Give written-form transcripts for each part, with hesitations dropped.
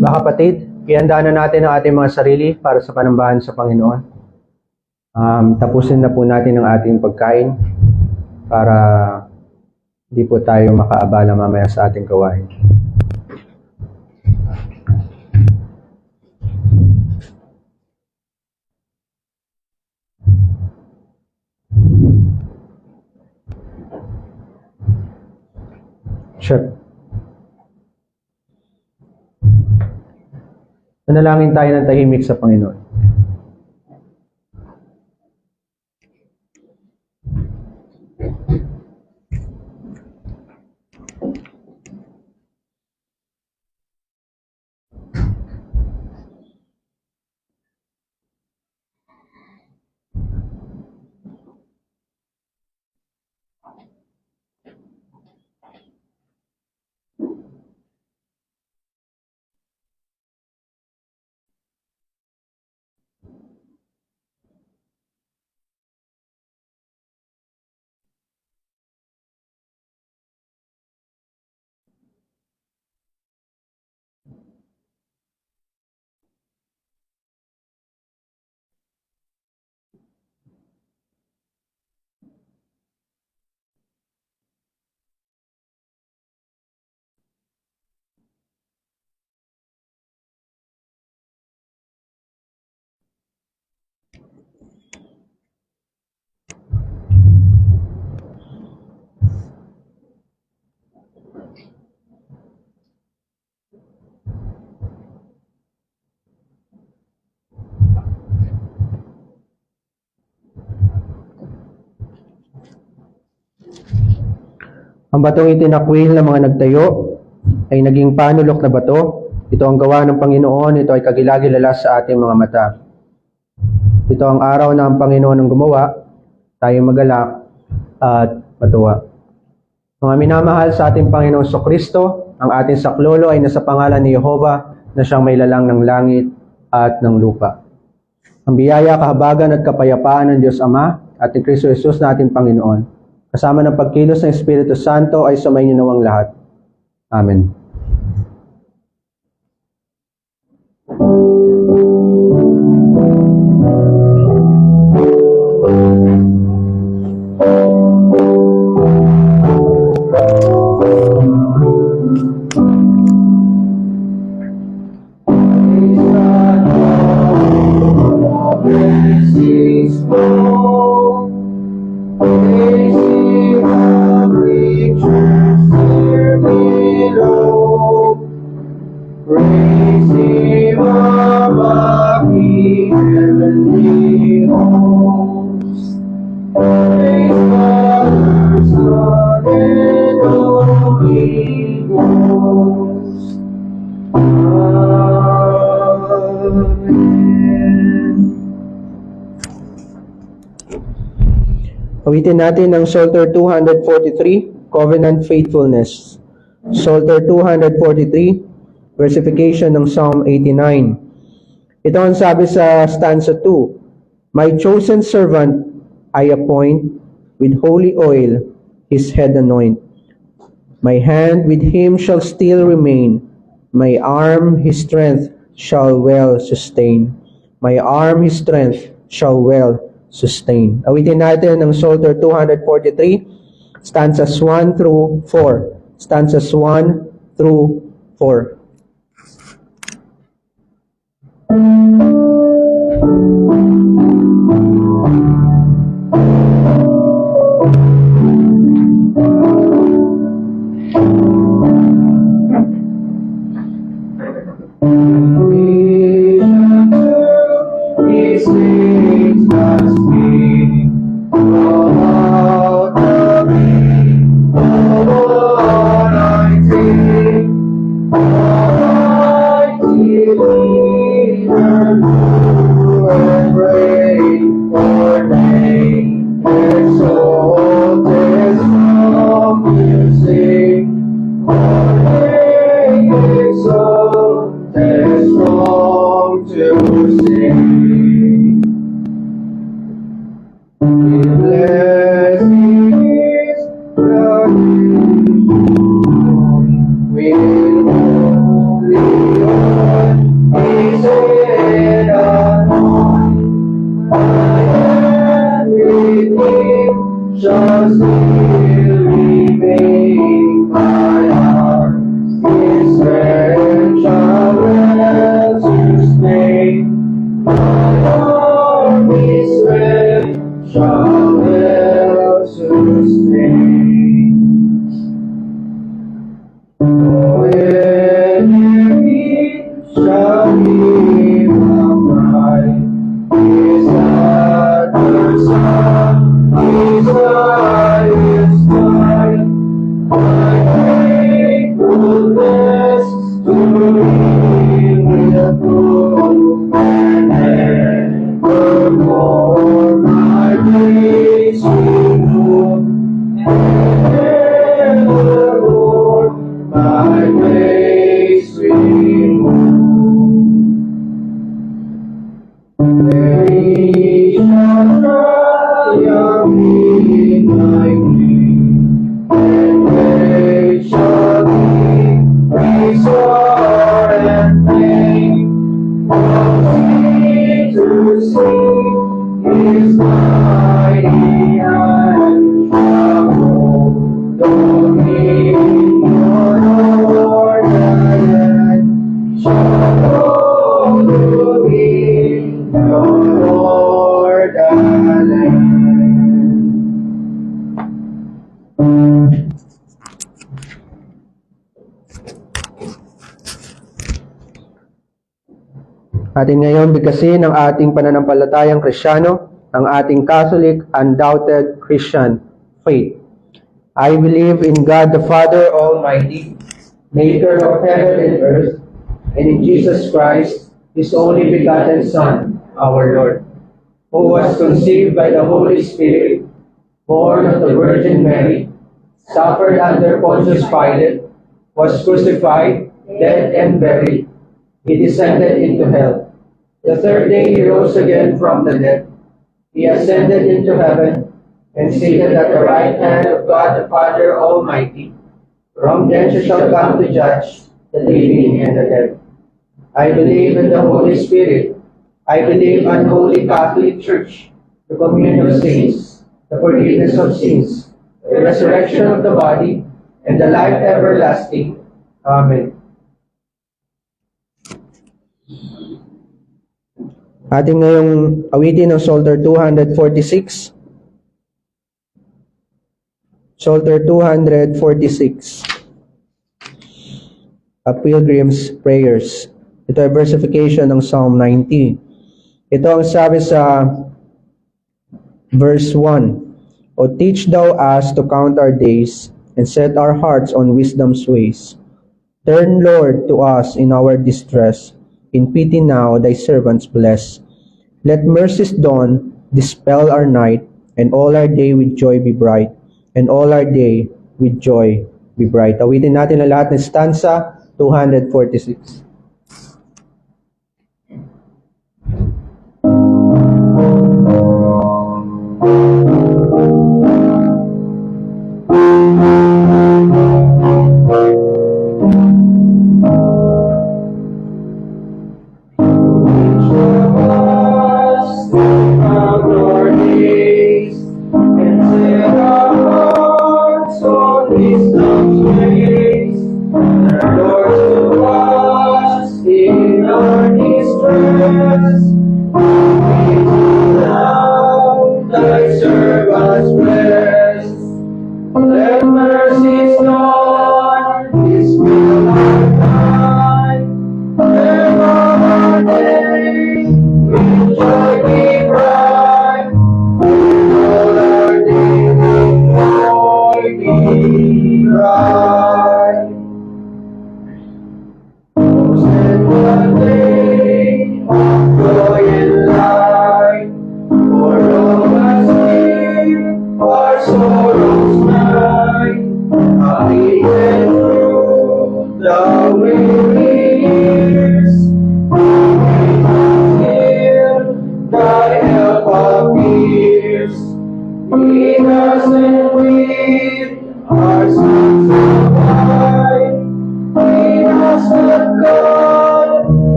Mga kapatid, ihanda na natin ang ating mga sarili para sa panambahan sa Panginoon. Tapusin na po natin ang ating pagkain para hindi po tayo makaabala mamaya sa ating gawain. Sure. Manalangin tayo ng tahimik sa Panginoon. Ang batong itinakwil ng mga nagtayo ay naging panulok na bato. Ito ang gawa ng Panginoon. Ito ay kagilagilala sa ating mga mata. Ito ang araw na ang Panginoon ang gumawa. Tayo magalak at matuwa. Mga minamahal sa ating Panginoong Kristo, ang ating saklolo ay nasa pangalan ni Jehovah na siyang may lalang ng langit at ng lupa. Ang biyaya, kahabagan at kapayapaan ng Diyos Ama at ni Kristo Jesus na ating Panginoon kasama ng pagkilos ng Espiritu Santo ay sumainyo nawang lahat. Amen. Awitin natin ang Psalter 243, Covenant Faithfulness. Psalter 243, versification ng Psalm 89. Ito ang sabi sa stanza 2, My chosen servant I appoint, with holy oil his head anoint. My hand with him shall still remain, my arm his strength shall well sustain. My arm his strength shall well sustain. Awitin natin ang Psalter 243, stanzas 1 through 4. Stanzas 1 through 4. Atin ngayon bigkasin ang ating pananampalatayang Kristiyano, ang ating Catholic undoubted Christian faith. I believe in God the Father Almighty, maker of heaven and earth, and in Jesus Christ, His only begotten Son, our Lord, who was conceived by the Holy Spirit, born of the Virgin Mary, suffered under Pontius Pilate, was crucified, dead, and buried. He descended into hell. The third day he rose again from the dead. He ascended into heaven and seated at the right hand of God the Father Almighty. From thence he shall come to judge the living and the dead. I believe in the Holy Spirit. I believe in Holy Catholic Church, the communion of saints, the forgiveness of sins, the resurrection of the body, and the life everlasting. Amen. Ating ngayong awitin ng Psalter 246. Psalter 246. A Pilgrim's Prayers. Ito ay versification ng Psalm 90. Ito ang sabi sa verse 1. O teach thou us to count our days, and set our hearts on wisdom's ways. Turn, Lord, to us in our distress. In pity now thy servants bless. Let mercy's dawn dispel our night, and all our day with joy be bright. And all our day with joy be bright. Awitin natin ang lahat ng stanza 246.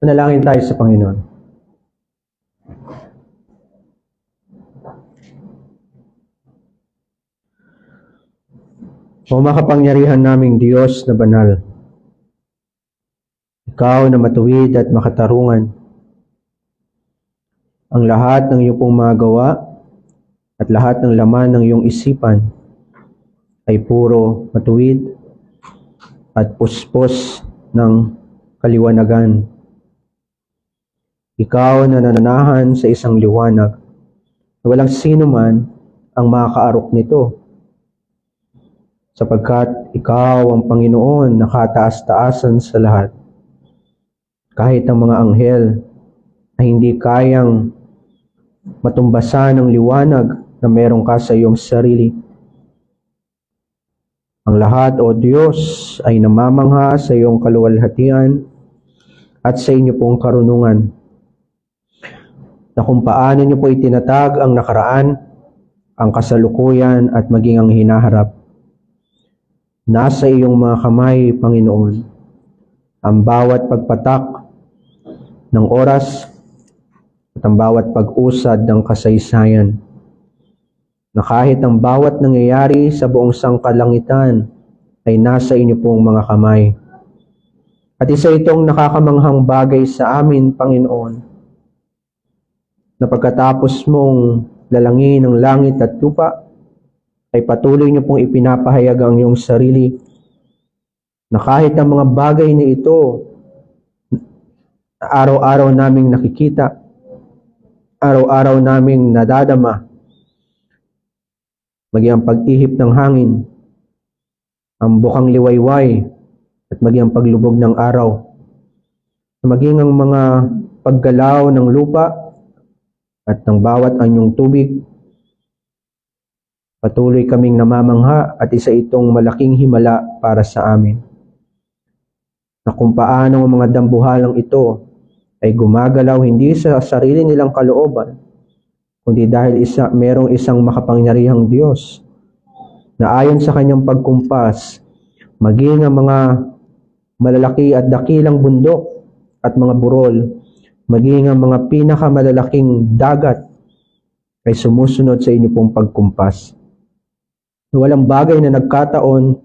Manalangin tayo sa Panginoon. O makapangyarihan naming Diyos na banal, Ikaw na matuwid at makatarungan, ang lahat ng iyong pong mga gawa at lahat ng laman ng iyong isipan ay puro matuwid at puspos ng kaliwanagan. Ikaw na nananahan sa isang liwanag na walang sino man ang makakaarok nito, sapagkat ikaw ang Panginoon na kataas-taasan sa lahat. Kahit ang mga anghel ay hindi kayang matumbasan ng liwanag na meron ka sa iyong sarili. Ang lahat, O Diyos, ay namamangha sa iyong kaluwalhatian at sa inyo pong karunungan. na kung paano niyo po itinatag ang nakaraan, ang kasalukuyan at maging ang hinaharap. Nasa iyong mga kamay, Panginoon, ang bawat pagpatak ng oras at ang bawat pag-usad ng kasaysayan, na kahit ang bawat nangyayari sa buong sangkalangitan ay nasa inyo pong mga kamay. At isa itong nakakamanghang bagay sa amin, Panginoon, na pagkatapos mong lalangin ng langit at lupa, ay patuloy niyo pong ipinapahayag ang iyong sarili, na kahit ang mga bagay na ito na araw-araw naming nakikita, araw-araw naming nadadama, maging ang pag-ihip ng hangin, ang bukang liwayway, at maging ang paglubog ng araw, maging ang mga paggalaw ng lupa at ng bawat anyong tubig, patuloy kaming namamangha at isa itong malaking himala para sa amin. Na kung paano ang mga dambuhalang ito ay gumagalaw hindi sa sarili nilang kalooban, kundi dahil merong isang makapangyarihang Diyos na ayon sa kanyang pagkumpas, maging ang mga malalaki at dakilang bundok at mga burol, maging ang mga pinakamalalaking dagat ay sumusunod sa inyo pong pagkumpas. Walang bagay na nagkataon,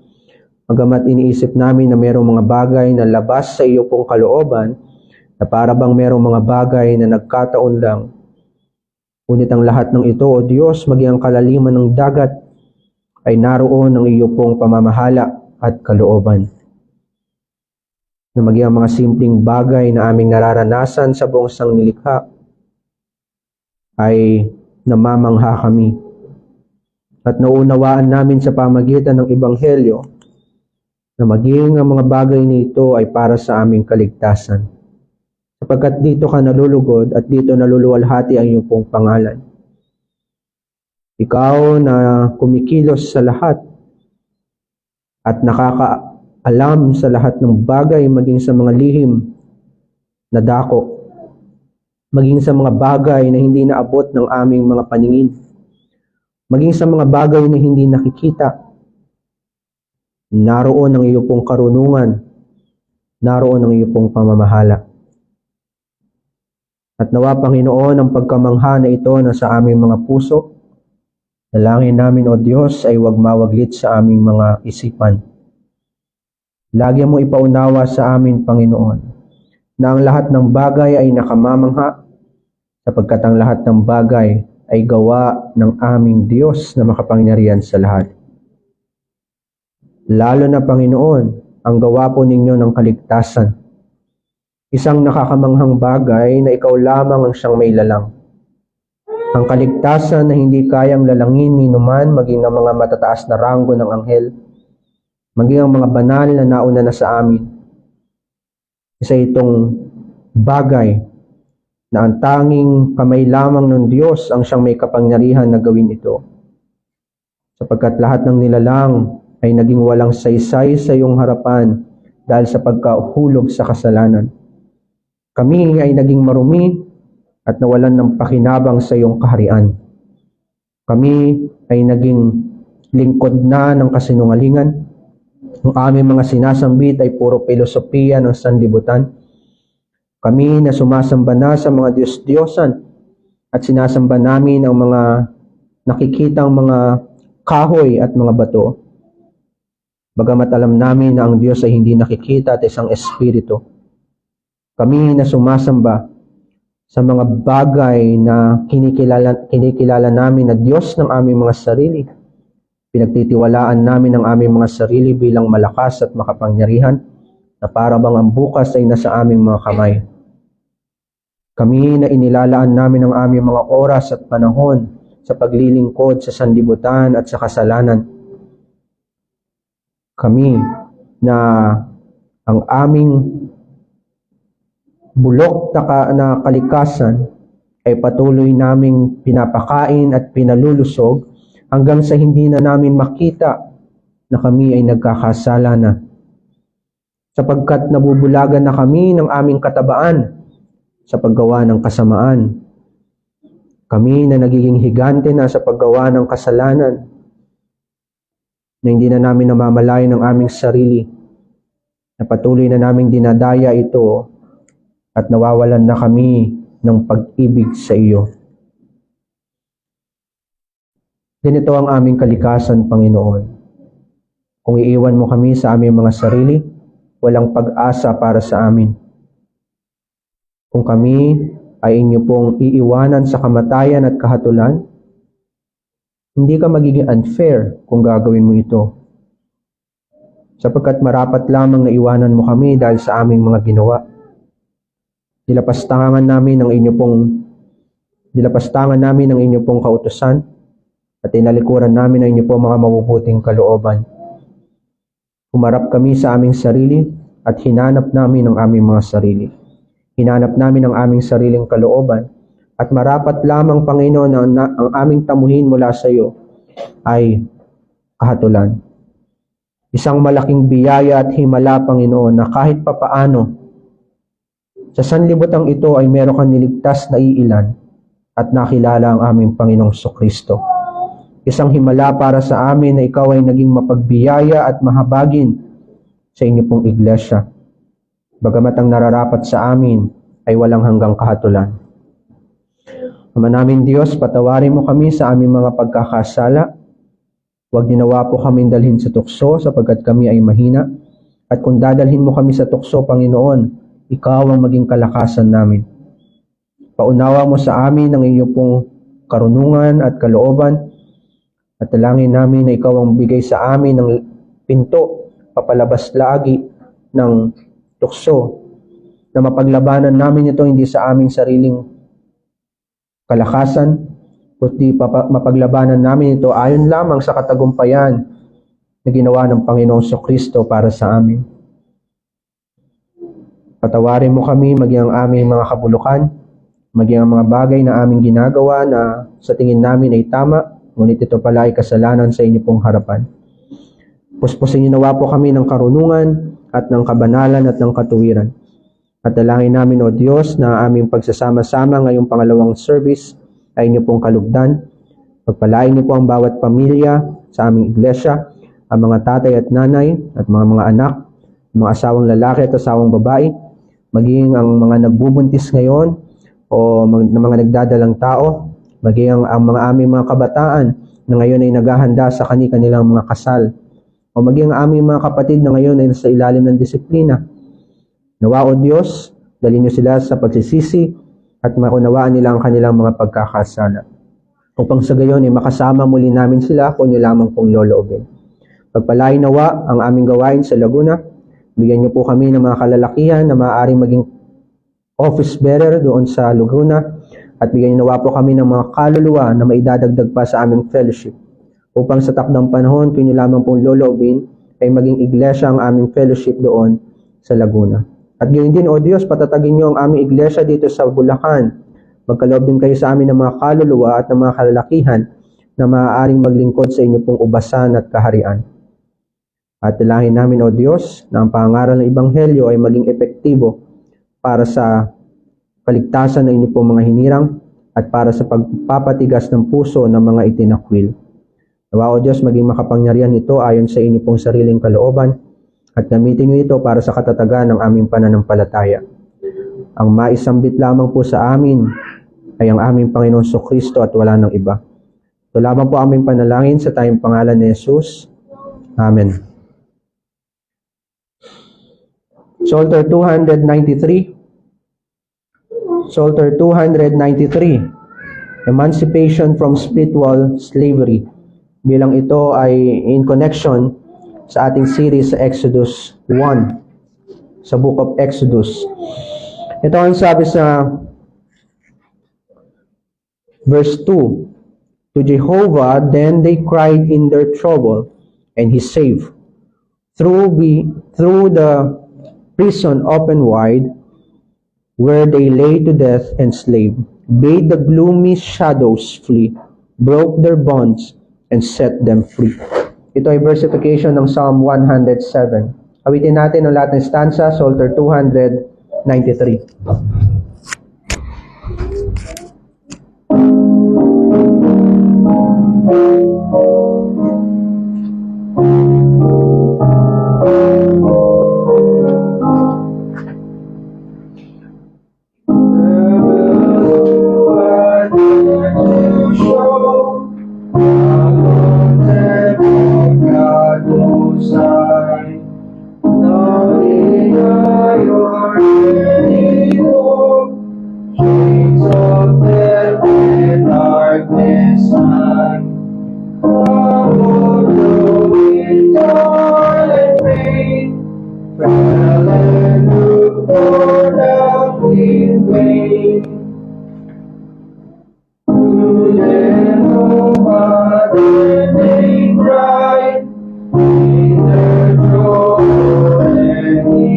bagamat iniisip namin na merong mga bagay na labas sa iyo pong kalooban, na para bang merong mga bagay na nagkataon lang. Ngunit ang lahat ng ito, O Diyos, maging ang kalaliman ng dagat, ay naroon ang iyo pong pamamahala at kalooban. Na maging ang mga simpleng bagay na aming nararanasan sa buong sangnilikha ay namamangha kami. At naunawaan namin sa pamagitan ng Ebanghelyo na maging ang mga bagay nito ay para sa aming kaligtasan. Sapagkat dito ka nalulugod at dito naluluwalhati ang iyong pong pangalan. Ikaw na kumikilos sa lahat at nakakaalam sa lahat ng bagay, maging sa mga lihim na dako, maging sa mga bagay na hindi naabot ng aming mga paningin, maging sa mga bagay na hindi nakikita. Naroon ang iyong pong karunungan, naroon ang iyong pong pamamahala. At nawa, Panginoon, ang pagkamangha na ito na sa aming mga puso, dalangin namin, O Diyos, ay huwag mawaglit sa aming mga isipan. Lagi mo ipaunawa sa amin, Panginoon, na ang lahat ng bagay ay nakamamangha, sapagkat ang lahat ng bagay ay gawa ng aming Diyos na makapangyarihan sa lahat. Lalo na, Panginoon, ang gawa po ninyo ng kaligtasan. Isang nakakamanghang bagay na ikaw lamang ang siyang may lalang. Ang kaligtasan na hindi kayang lalangin ni numan, maging ang mga matataas na ranggo ng anghel, maging ang mga banal na nauna na sa amin. Isa itong bagay na ang tanging kamay lamang ng Diyos ang siyang may kapangyarihan na gawin ito. Sapagkat lahat ng nilalang ay naging walang saysay sa iyong harapan dahil sa pagkahulog sa kasalanan. Kami ay naging marumi at nawalan ng pakinabang sa iyong kaharian. Kami ay naging lingkod na ng kasinungalingan. Ang aming mga sinasambit ay puro filosofiya ng sanlibutan. Kami na sumasamba na sa mga Diyos-Diyosan at sinasamba namin ang mga nakikitang mga kahoy at mga bato. Bagamat alam namin na ang Diyos ay hindi nakikita at isang espiritu. Kami na sumasamba sa mga bagay na kinikilala namin na Diyos ng aming mga sarili. Pinagtitiwalaan namin ang aming mga sarili bilang malakas at makapangyarihan na para bang ang bukas ay nasa aming mga kamay. Kami na inilalaan namin ang aming mga oras at panahon sa paglilingkod sa sanlibutan at sa kasalanan. Kami na ang aming bulok na kalikasan ay patuloy naming pinapakain at pinalulusog hanggang sa hindi na namin makita na kami ay nagkakasala na. Sapagkat nabubulagan na kami ng aming katabaan sa paggawa ng kasamaan. Kami na nagiging higante na sa paggawa ng kasalanan, na hindi na namin namamalayan ng aming sarili, na patuloy na naming dinadaya ito at nawawalan na kami ng pag-ibig sa iyo. Ganito ang aming kalikasan, Panginoon. Kung iiwan mo kami sa aming mga sarili, walang pag-asa para sa amin. Kung kami ay inyo pong iiwanan sa kamatayan at kahatulan, hindi ka magiging unfair kung gagawin mo ito. Sapagkat marapat lamang na iwanan mo kami dahil sa aming mga ginawa. Dilapastangan namin ang inyo pong kautusan at inalikuran namin ang inyo pong mga mabubuting kalooban. Humarap kami sa aming sarili at hinanap namin ang aming mga sarili. Hinanap namin ang aming sariling kalooban at marapat lamang, Panginoon, na ang aming tamuhin mula sa iyo ay kahatulan. Isang malaking biyaya at himala, Panginoon, na kahit papaano sa sanlibutan ito ay meron kang niligtas na iilan at nakilala ang aming Panginoong Jesucristo. Isang himala para sa amin na ikaw ay naging mapagbiyaya at mahabagin sa inyo pong iglesia. Bagamat ang nararapat sa amin ay walang hanggang kahatulan. Ama namin Diyos, patawarin mo kami sa aming mga pagkakasala. Huwag ginawa po kami dalhin sa tukso sapagkat kami ay mahina. At kung dadalhin mo kami sa tukso, Panginoon, ikaw ang maging kalakasan namin. Paunawa mo sa amin ang iyong pong karunungan at kalooban. At dalangin namin na ikaw ang bigay sa amin ng pinto, papalabas lagi ng tukso, na mapaglabanan namin ito hindi sa aming sariling kalakasan, kundi mapaglabanan namin ito ayon lamang sa katagumpayan na ginawa ng Panginoong Jesucristo para sa amin. Patawarin mo kami maging ang aming mga kabulukan, maging ang mga bagay na aming ginagawa na sa tingin namin ay tama, ngunit ito pala ay kasalanan sa inyo pong harapan. Puspusin niyo nawa po kami ng karunungan at ng kabanalan at ng katuwiran. At dalangin namin, O Diyos, na aming pagsasama-sama ngayong pangalawang service ay inyo pong kalugdan. Pagpalain niyo po ang bawat pamilya sa aming iglesia, ang mga tatay at nanay at mga anak, mga asawang lalaki at asawang babae, maging ang mga nagbubuntis ngayon o mga nagdadalang tao, maging ang mga aming mga kabataan na ngayon ay naghahanda sa kanilang mga kasal, o maging ang aming mga kapatid na ngayon ay nasa ilalim ng disiplina. Nawa, O Diyos, dalhin niyo sila sa pagsisisi at maunawaan nila ang kanilang mga pagkakasala. Upang sa gayon ay makasama muli namin sila kung niyo lamang pong loloobin. Pagpalain nawa ang aming gawain sa Laguna. Bigyan niyo po kami ng mga kalalakihan na maaaring maging office bearer doon sa Laguna. At bigyan niyo nawa po kami ng mga kaluluwa na maidadagdag pa sa aming fellowship. Upang sa takdang panahon, kung niyo lamang pong loloobin, ay maging iglesia ang aming fellowship doon sa Laguna. At gayon din, O Diyos, patatagin niyo ang aming iglesia dito sa Bulacan. Magkaloob din kayo sa amin ng mga kaluluwa at ng mga kalalakihan na maaaring maglingkod sa inyo pong ubasan at kaharian. At dalangin namin, O Diyos, na ang pangaral ng Ebanghelyo ay maging epektibo para sa kaligtasan ng inyo pong mga hinirang at para sa pagpapatigas ng puso ng mga itinakwil. Nawa, O Diyos, maging makapangyarihan ito ayon sa inyo pong sariling kalooban at gamitin niyo ito para sa katatagan ng aming pananampalataya. Ang maisambit lamang po sa amin ay ang aming Panginoon Jesucristo at wala ng iba. Ito lamang po aming panalangin sa tayong pangalan ni Jesus. Amen. Psalter 293. Psalter 293. Emancipation from spiritual slavery. Bilang ito ay in connection sa ating series sa Exodus 1, sa Book of Exodus. Ito ang sabi sa verse 2. To Jehovah then they cried in their trouble, and He saved. Through the prison open wide, where they lay to death and slave, bade the gloomy shadows flee, broke their bonds, and set them free. Ito ay versification ng Psalm 107. Awitin natin ang lahat ng stanza, Psalter 293.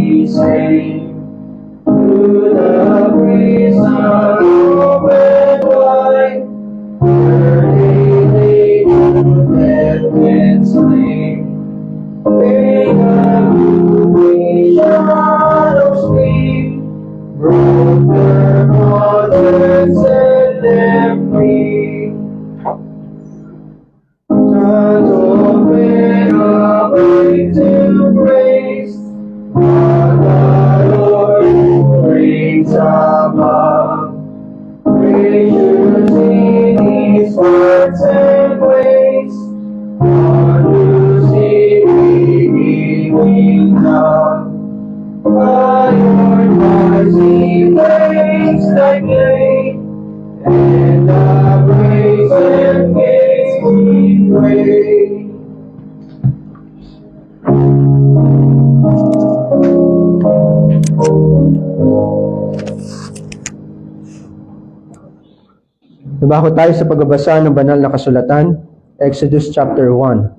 be saved. Through the prison open wide, where daily to death and slain. Bring a moving shadow sleep, broke their bonds, set them free. Turns open a way to grace, on the Lord who reigns above. Gracious in His words and ways, on whose redeeming love. Iron rising flames like flame, and the brazen gates we pray. Dumako tayo sa pagbabasa ng banal na kasulatan, Exodus chapter 1.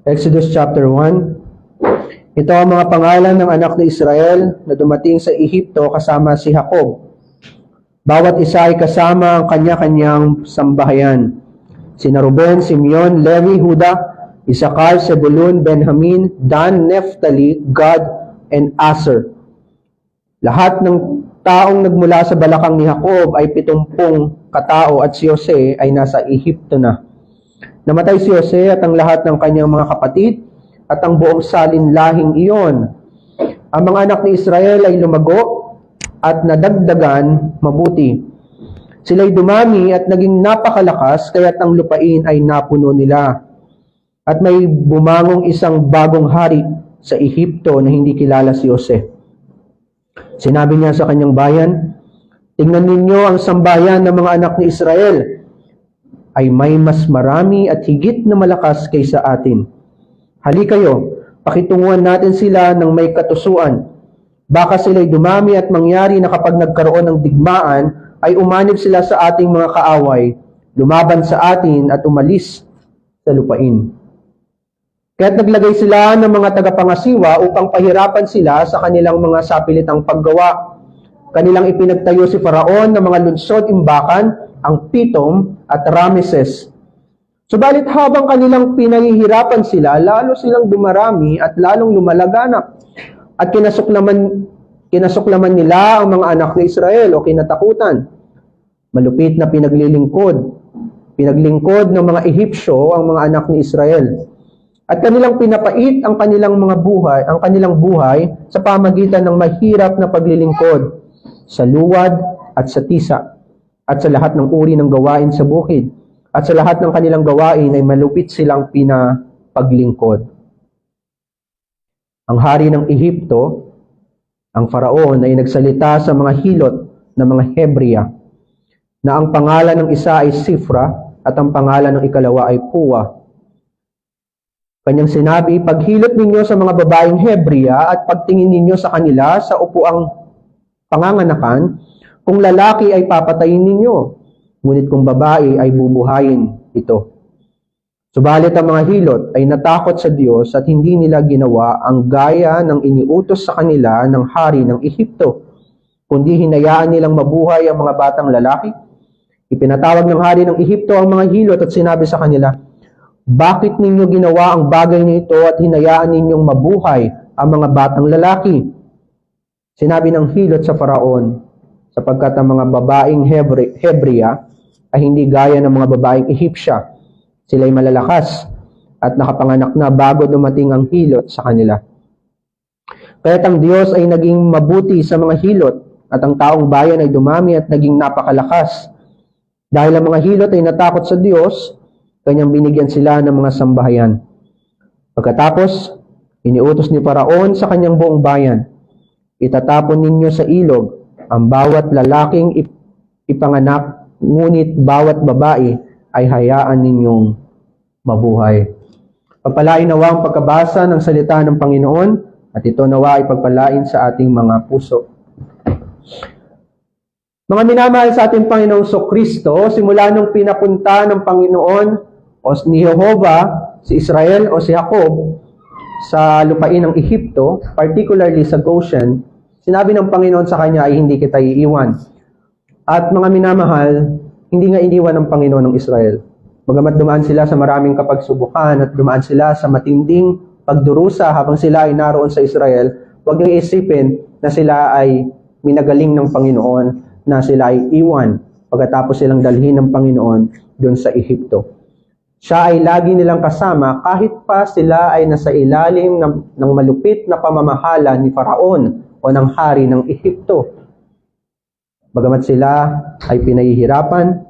Exodus chapter 1. Ito ang mga pangalan ng anak ni Israel na dumating sa Ehipto kasama si Jacob. Bawat isa ay kasama ang kanya-kanyang sambahayan. Sina Ruben, Simeon, Levi, Huda, Isakar, Zebulun, Benjamin, Dan, Naphtali, Gad, and Aser. Lahat ng taong nagmula sa balakang ni Jacob ay 70 katao at si Jose ay nasa Ehipto na. Namatay si Jose at ang lahat ng kanyang mga kapatid at ang buong salinlahing iyon. Ang mga anak ni Israel ay lumago at nadagdagan mabuti. Sila'y dumami at naging napakalakas, kaya't ang lupain ay napuno nila. At may bumangong isang bagong hari sa Ehipto na hindi kilala si Jose. Sinabi niya sa kanyang bayan, "Tingnan ninyo ang sambayan ng mga anak ni Israel, ay may mas marami at higit na malakas kaysa atin. Halikayo, pakitunguhan natin sila ng may katusuan. Baka sila'y dumami at mangyari na kapag nagkaroon ng digmaan, ay umanib sila sa ating mga kaaway, lumaban sa atin at umalis sa lupain." Kaya't naglagay sila ng mga tagapangasiwa upang pahirapan sila sa kanilang mga sapilitang paggawa. Kanilang ipinagtayo si Faraon ng mga lunsod-imbakan, ang Pitom at Rameses. Subalit habang kanilang pinahihirapan sila, lalo silang dumarami at lalong lumalaganap. At kinasuklaman nila ang mga anak ni Israel o kinatakutan. Malupit na pinaglingkod ng mga Ehipsyo ang mga anak ni Israel. At kanilang pinapait ang kanilang buhay sa pamagitan ng mahirap na paglilingkod sa luwad at sa tisa at sa lahat ng uri ng gawain sa bukid. At sa lahat ng kanilang gawain ay malupit silang pinapaglingkod. Ang hari ng Ehipto, ang Faraon, ay nagsalita sa mga hilot ng mga Hebrea na ang pangalan ng isa ay Sifra at ang pangalan ng ikalawa ay Puwa. Kanyang sinabi, "Paghilot ninyo sa mga babaeng Hebrea at pagtingin ninyo sa kanila sa upuang panganganakan, kung lalaki ay papatayin ninyo, ngunit kung babae ay bubuhayin ito." Subalit ang mga hilot ay natakot sa Diyos at hindi nila ginawa ang gaya ng iniutos sa kanila ng hari ng Ehipto, kundi hinayaan nilang mabuhay ang mga batang lalaki. Ipinatawag ng hari ng Ehipto ang mga hilot at sinabi sa kanila, "Bakit ninyo ginawa ang bagay na ito at hinayaan ninyong mabuhay ang mga batang lalaki?" Sinabi ng hilot sa Faraon, "Sapagkat ang mga babaeng Hebrea ay hindi gaya ng mga babaeng Ehipsya. Sila'y malalakas at nakapanganak na bago dumating ang hilot sa kanila." Kaya't ang Diyos ay naging mabuti sa mga hilot at ang taong bayan ay dumami at naging napakalakas. Dahil ang mga hilot ay natakot sa Diyos, kanyang binigyan sila ng mga sambahayan. Pagkatapos, iniutos ni Faraon sa kanyang buong bayan, "Itatapon ninyo sa ilog ang bawat lalaking ipanganak, ngunit bawat babae ay hayaan ninyong mabuhay." Pagpalain nawa ang pagkabasa ng salita ng Panginoon at ito nawa ay pagpalain sa ating mga puso. Mga minamahal sa ating Panginoong Kristo, simula nung pinapunta ng Panginoon o ni Jehovah, si Israel o si Jacob sa lupain ng Ehipto, particularly sa Goshen, sinabi ng Panginoon sa kanya ay hindi kita iiwan. At mga minamahal, hindi nga iniwan ng Panginoon ng Israel. Bagamat dumaan sila sa maraming kapagsubukan at dumaan sila sa matinding pagdurusa habang sila ay naroon sa Israel, huwag niyong isipin na sila ay minagaling ng Panginoon, na sila ay iwan pagkatapos silang dalhin ng Panginoon doon sa Ehipto. Siya ay lagi nilang kasama kahit pa sila ay nasa ilalim ng malupit na pamamahala ni Faraon o ng hari ng Ehipto. Bagamat sila ay pinahihirapan,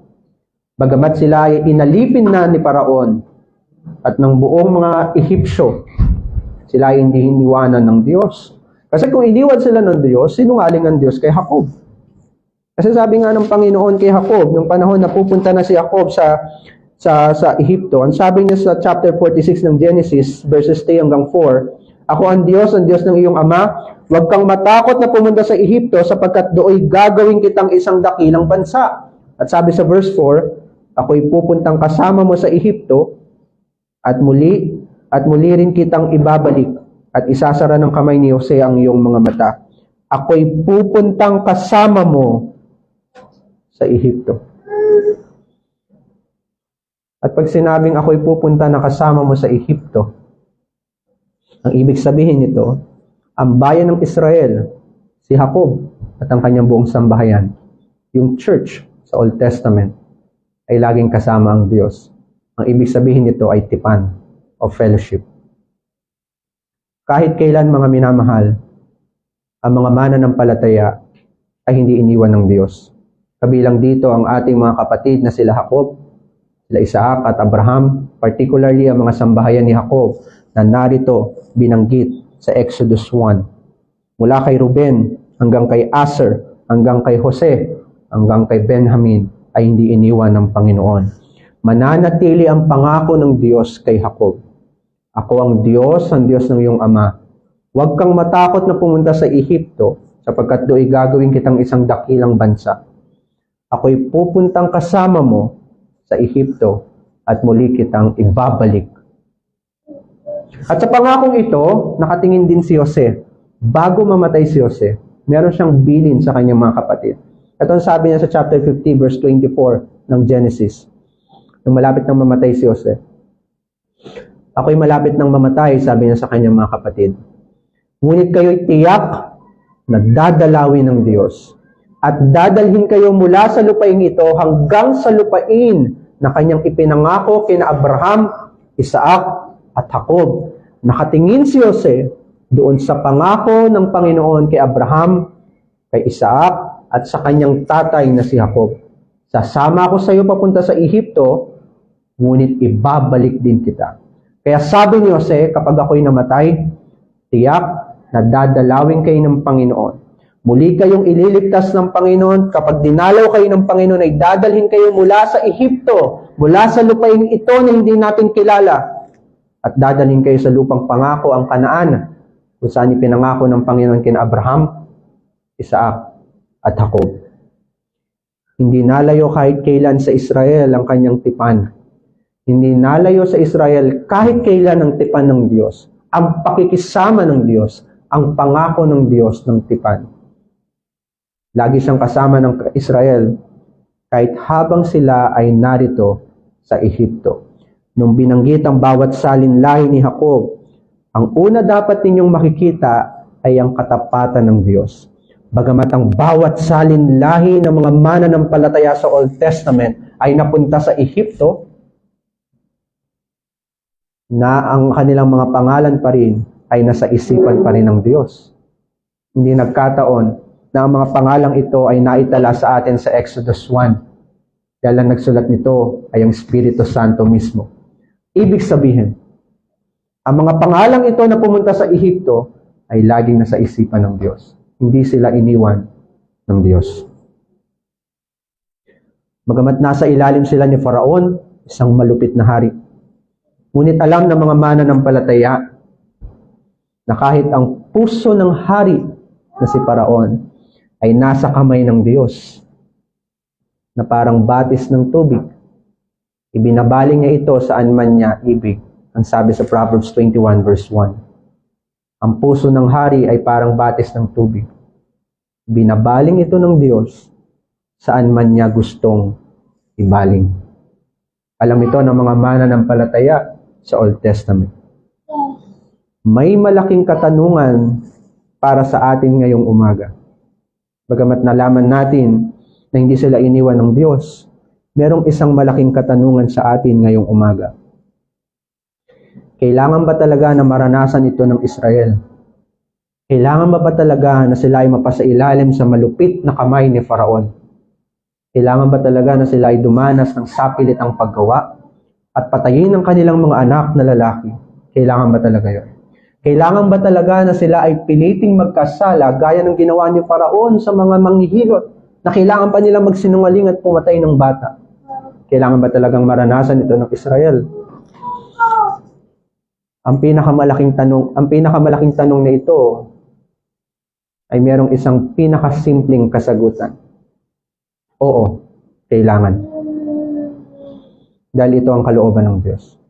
bagamat sila ay inalipin na ni Faraon at ng buong mga Ehipsyo, sila ay hindi iniwanan ng Diyos. Kasi kung iniwan sila ng Diyos, sinungaling ang Diyos kay Jacob. Kasi sabi nga ng Panginoon kay Jacob, nung panahon na pupunta na si Jacob sa Ehipto, ang sabi niya sa chapter 46 ng Genesis, verses 3 hanggang 4, "Ako ang Diyos ng iyong ama. Huwag kang matakot na pumunta sa Ehipto sapagkat dooy gagawin kitang isang dakilang bansa." At sabi sa verse 4, "Ako'y pupuntang kasama mo sa Ehipto at muli rin kitang ibabalik at isasara ng kamay ni Jose ang iyong mga mata. Ako'y pupuntang kasama mo sa Ehipto." At pag sinabing ako'y pupunta na kasama mo sa Ehipto, ang ibig sabihin nito, ang bayan ng Israel, si Jacob at ang kanyang buong sambahayan, yung church sa Old Testament, ay laging kasama ang Diyos. Ang ibig sabihin nito ay tipan o fellowship. Kahit kailan, mga minamahal, ang mga mananampalataya ay hindi iniwan ng Diyos. Kabilang dito ang ating mga kapatid na sila Jacob, sila Isaac at Abraham, particularly ang mga sambahayan ni Jacob na narito binanggit sa Exodus 1. Mula kay Ruben hanggang kay Aser, hanggang kay Jose, hanggang kay Benjamin ay hindi iniwan ng Panginoon. Mananatili ang pangako ng Diyos kay Jacob. "Ako ang Diyos ng iyong ama. Huwag kang matakot na pumunta sa Ehipto sapagkat do'y gagawin kitang isang dakilang bansa. Ako'y pupuntang kasama mo sa Ehipto at muli kitang ibabalik." At sa pangakong ito, nakatingin din si Jose. Bago mamatay si Jose, meron siyang bilin sa kanyang mga kapatid. Ito ang sabi niya sa chapter 50 verse 24 ng Genesis. Nung malapit nang mamatay si Jose, "Ako'y malapit nang mamatay," sabi niya sa kanyang mga kapatid. "Ngunit kayo'y tiyak na dadalawin ng Diyos. At dadalhin kayo mula sa lupain ito hanggang sa lupain na kanyang ipinangako kina Abraham, Isaac, at Jacob." Nakatingin si Jose doon sa pangako ng Panginoon kay Abraham, kay Isaac, at sa kanyang tatay na si Jacob. "Sasama ako sa iyo papunta sa Ehipto, ngunit ibabalik din kita." Kaya sabi ni Jose, kapag ako'y namatay, tiyak na dadalawin kayo ng Panginoon. Muli kayong ililigtas ng Panginoon. Kapag dinalaw kayo ng Panginoon, ay dadalhin kayo mula sa Ehipto, mula sa lupain ito na hindi natin kilala. At dadalhin kayo sa lupang pangako, ang Kanaan, kung saan ipinangako ng Panginoon kina Abraham, Isaac, at Jacob. Hindi nalayo kahit kailan sa Israel ang kanyang tipan. Hindi nalayo sa Israel kahit kailan ang tipan ng Diyos, ang pakikisama ng Diyos, ang pangako ng Diyos ng tipan. Lagi siyang kasama ng Israel kahit habang sila ay narito sa Ehipto. Nung binanggit ang bawat salinlahi ni Jacob, ang una dapat ninyong makikita ay ang katapatan ng Diyos. Bagamat ang bawat salinlahi ng mga mananampalataya sa Old Testament ay napunta sa Ehipto, na ang kanilang mga pangalan pa rin ay nasa isipan pa rin ng Diyos. Hindi nagkataon na ang mga pangalang ito ay naitala sa atin sa Exodus 1. Dahil ang nagsulat nito ay ang Espiritu Santo mismo. Ibig sabihin, ang mga pangalang ito na pumunta sa Ehipto ay laging nasa isipan ng Diyos. Hindi sila iniwan ng Diyos. Bagamat nasa ilalim sila ni Faraon, isang malupit na hari. Ngunit alam ng mga mananampalataya na kahit ang puso ng hari na si Faraon ay nasa kamay ng Diyos na parang batis ng tubig. Ibinabaling niya ito saan man niya ibig. Ang sabi sa Proverbs 21 verse 1. Ang puso ng hari ay parang batis ng tubig. Binabaling ito ng Diyos saan man niya gustong ibaling. Alam ito ng mga mananampalataya sa Old Testament. May malaking katanungan para sa atin ngayong umaga. Bagamat nalaman natin na hindi sila iniwan ng Diyos, merong isang malaking katanungan sa atin ngayong umaga. Kailangan ba talaga na maranasan ito ng Israel? Kailangan ba talaga na sila ay mapasailalim sa malupit na kamay ni Faraon? Kailangan ba talaga na sila ay dumanas ng sapilitang paggawa at patayin ang kanilang mga anak na lalaki? Kailangan ba talaga yun? Kailangan ba talaga na sila ay piliting magkasala gaya ng ginawa ni Faraon sa mga manghihilot na kailangan pa nila magsinungaling at pumatay ng bata? Kailangan ba talagang maranasan ito ng Israel? Ang pinakamalaking tanong na ito ay merong isang pinakasimpleng kasagutan. Oo, kailangan. Dahil ito ang kalooban ng Diyos.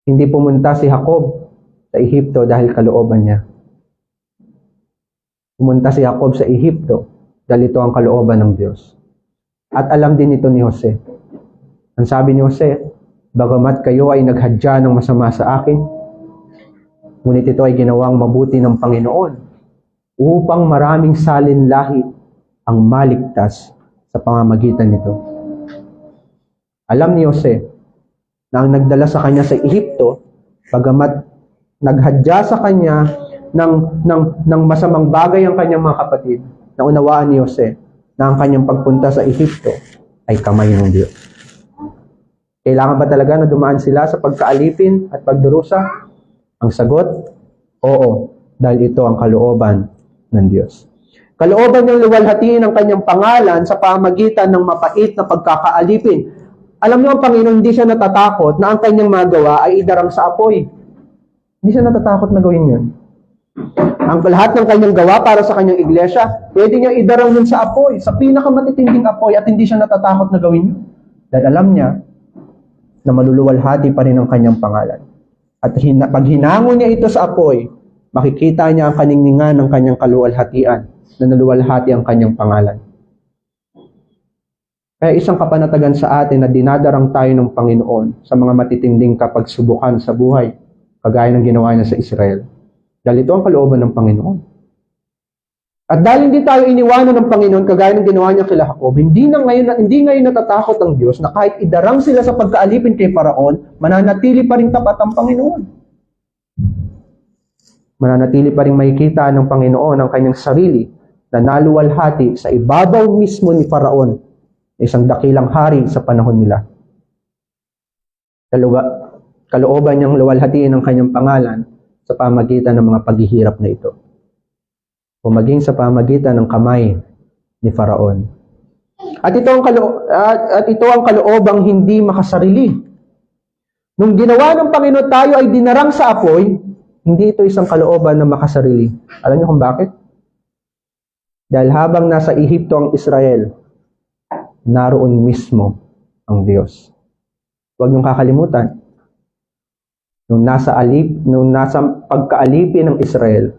Hindi pumunta si Jacob sa Ehipto dahil kalooban niya. Pumunta si Jacob sa Ehipto dahil ito ang kalooban ng Diyos. At alam din ito ni Jose. Ang sabi ni Jose, bagamat kayo ay naghadya ng masama sa akin, ngunit ito ay ginawang mabuti ng Panginoon upang maraming salin lahi ang maligtas sa pamamagitan nito. Alam ni Jose na ang nagdala sa kanya sa Ehipto, bagamat naghadya sa kanya ng masamang bagay ang kanyang mga kapatid, naunawaan ni Jose na ang kanyang pagpunta sa Ehipto ay kamay ng Diyos. Kailangan ba talaga na dumaan sila sa pagkaalipin at pagdurusa? Ang sagot, oo, dahil ito ang kalooban ng Diyos. Kalooban niyang luwalhatiin ang kanyang pangalan sa pamagitan ng mapait na pagkakaalipin. Alam niyo ang Panginoon, hindi siya natatakot na ang kanyang magawa ay idarang sa apoy. Hindi siya natatakot na gawin yun. Ang lahat ng kanyang gawa para sa kanyang iglesia, pwede niyang idarang yun sa apoy, sa pinakamatitinding apoy, at hindi siya natatakot na gawin yun. Dahil alam niya na maluluwalhati pa rin ang kanyang pangalan. At pag hinango niya ito sa apoy, makikita niya ang kaningningan ng kanyang kaluwalhatian na naluwalhati ang kanyang pangalan. Kaya isang kapanatagan sa atin na dinadarang tayo ng Panginoon sa mga matitinding kapagsubukan sa buhay, kagaya ng ginawa niya sa Israel. Dahil ito ang kalooban ng Panginoon. At dahil hindi tayo iniwanan ng Panginoon, kagaya ng ginawa niya kila Jacob, hindi ngayon natatakot ang Diyos na kahit idarang sila sa pagkaalipin kay Faraon, mananatili pa rin tapat ang Panginoon. Mananatili pa rin makikita ng Panginoon ang kanyang sarili na naluwalhati sa ibabaw mismo ni Faraon, isang dakilang hari sa panahon nila. Kalooban niyang luwalhatiin ang kanyang pangalan sa pamagitan ng mga paghihirap na ito. O maging sa pamagitan ng kamay ni Faraon. At ito ang kaloobang hindi makasarili. Nung ginawa ng Panginoon tayo ay dinarang sa apoy, hindi ito isang kalooban na makasarili. Alam niyo kung bakit? Dahil habang nasa Ehipto ang Israel, naroon mismo ang Diyos. Huwag niyong kakalimutan. Nung nasa pagkaalipin ng Israel,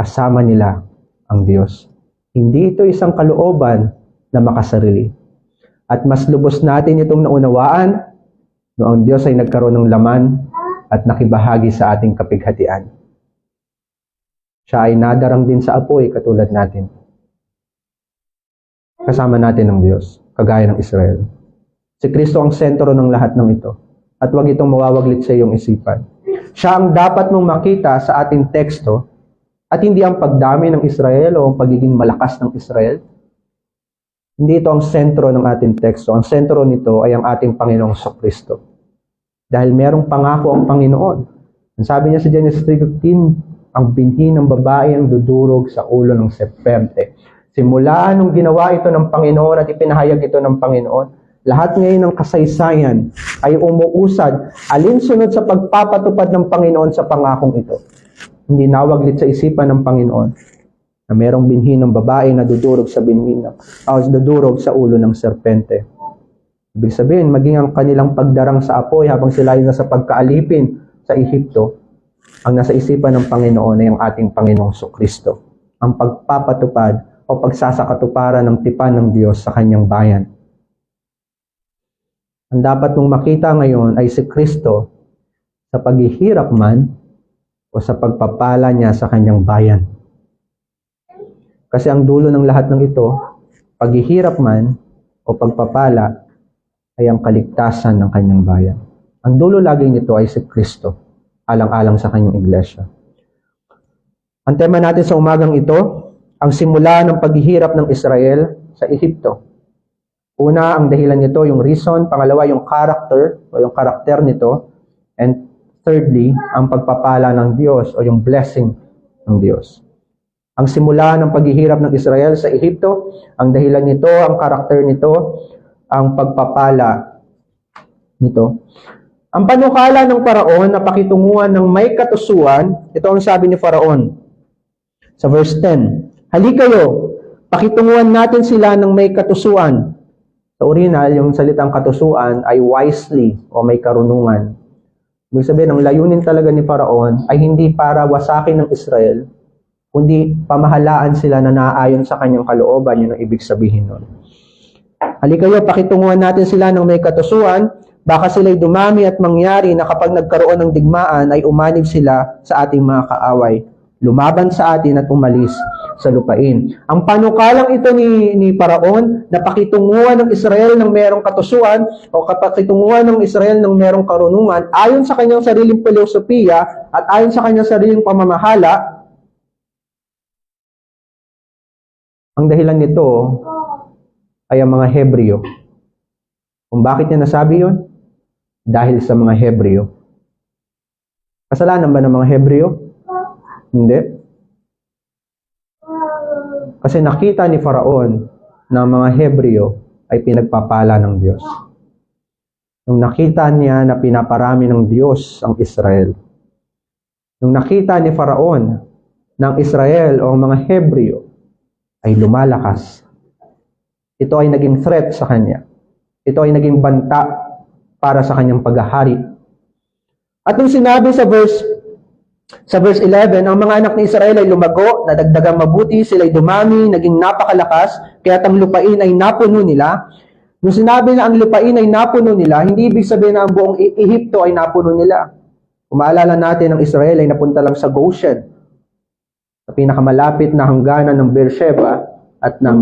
kasama nila ang Diyos. Hindi ito isang kalooban na makasarili. At mas lubos natin itong naunawaan noong ang Diyos ay nagkaroon ng laman at nakibahagi sa ating kapighatian. Siya ay nadarang din sa apoy katulad natin. Kasama natin ang Diyos, kagaya ng Israel. Si Kristo ang sentro ng lahat ng ito. At huwag itong mawawaglit sa iyong isipan. Siya ang dapat mong makita sa ating teksto at hindi ang pagdami ng Israel o ang pagiging malakas ng Israel. Hindi ito ang sentro ng ating teksto. Ang sentro nito ay ang ating Panginoong Kristo. Dahil merong pangako ang Panginoon. Ang sabi niya sa Genesis 3:15, ang binhi ng babae ang dudurog sa ulo ng serpente. Simula nung ginawa ito ng Panginoon at ipinahayag ito ng Panginoon, lahat ngayon ng kasaysayan ay umuusad alinsunod sa pagpapatupad ng Panginoon sa pangakong ito. Hindi nawaglit sa isipan ng Panginoon na merong binhi ng babae na dudurog sa dudurog sa ulo ng serpente. Ibig sabihin, maging ang kanilang pagdarang sa apoy habang sila ay nasa pagkaalipin sa Ehipto, ang nasa isipan ng Panginoon ay ang ating Panginoong Kristo. Ang pagpapatupad o pagsasakatuparan ng tipan ng Diyos sa kanyang bayan. Ang dapat mong makita ngayon ay si Kristo sa paghihirap man o sa pagpapala niya sa kanyang bayan. Kasi ang dulo ng lahat ng ito, paghihirap man o pagpapala, ay ang kaligtasan ng kanyang bayan. Ang dulo lagi nito ay si Kristo, alang-alang sa kanyang iglesia. Ang tema natin sa umagang ito, ang simula ng paghihirap ng Israel sa Ehipto. Una, ang dahilan nito, yung reason. Pangalawa, yung character o yung karakter nito. And thirdly, ang pagpapala ng Diyos o yung blessing ng Diyos. Ang simula ng paghihirap ng Israel sa Ehipto, ang dahilan nito, ang karakter nito, ang pagpapala nito. Ang panukala ng Faraon na pakitunguhan ng may katusuan, ito ang sabi ni Faraon sa verse 10. Halikayo, pakitunguhan natin sila ng may katusuan. Sa original, yung salitang katusuan ay wisely o may karunungan. Ibig sabihin, ang layunin talaga ni Faraon ay hindi para wasakin ng Israel, kundi pamahalaan sila na naaayon sa kanyang kalooban. Yun ang ibig sabihin nun. Halikayo, pakitunguhan natin sila ng may katusuan, baka sila'y dumami at mangyari na kapag nagkaroon ng digmaan ay umanib sila sa ating mga kaaway, lumaban sa atin at umalis sa lupain. Ang panukalang ito ni Faraon na pakitunguhan ng Israel ng merong katusuan o pakitunguhan ng Israel ng merong karunungan ayon sa kanyang sariling filosofiya at ayon sa kanyang sariling pamamahala, ang dahilan nito ay ang mga Hebreo. Kung bakit niya nasabi yun? Dahil sa mga Hebreo. Kasalanan ba ng mga Hebreo? Hindi. Kasi nakita ni Faraon na ang mga Hebreo ay pinagpapala ng Diyos. Nung nakita niya na pinaparami ng Diyos ang Israel. Nung nakita ni Faraon na ang Israel o ang mga Hebreo ay lumalakas, ito ay naging threat sa kanya. Ito ay naging banta para sa kanyang paghahari. At nung sinabi sa verse 11, ang mga anak ni Israel ay lumago, nadagdagang mabuti, sila ay dumami, naging napakalakas, kaya ang lupain ay napuno nila. Nung sinabi na ang lupain ay napuno nila, hindi ibig sabihin na ang buong Ehipto ay napuno nila. Kung maalala natin, ang Israel ay napunta lang sa Goshen, sa pinakamalapit na hangganan ng Beersheba at ng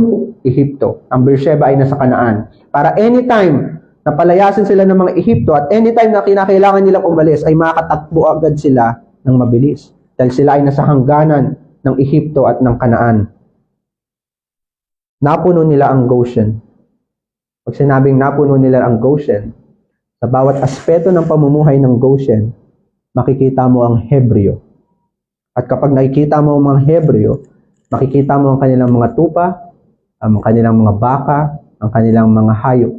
Ehipto. Ang Beersheba ay nasa Kanaan. Para anytime na palayasin sila ng mga Ehipto at anytime na kinakailangan nilang umalis, ay makatakbo agad sila ng mabilis. Dahil sila ay nasa hangganan ng Ehipto at ng Kanaan. Napuno nila ang Goshen. Pag sinabing napuno nila ang Goshen, sa bawat aspeto ng pamumuhay ng Goshen, makikita mo ang Hebreo. At kapag nakikita mo ang mga Hebreo, makikita mo ang kanilang mga tupa, ang kanilang mga baka, ang kanilang mga hayop.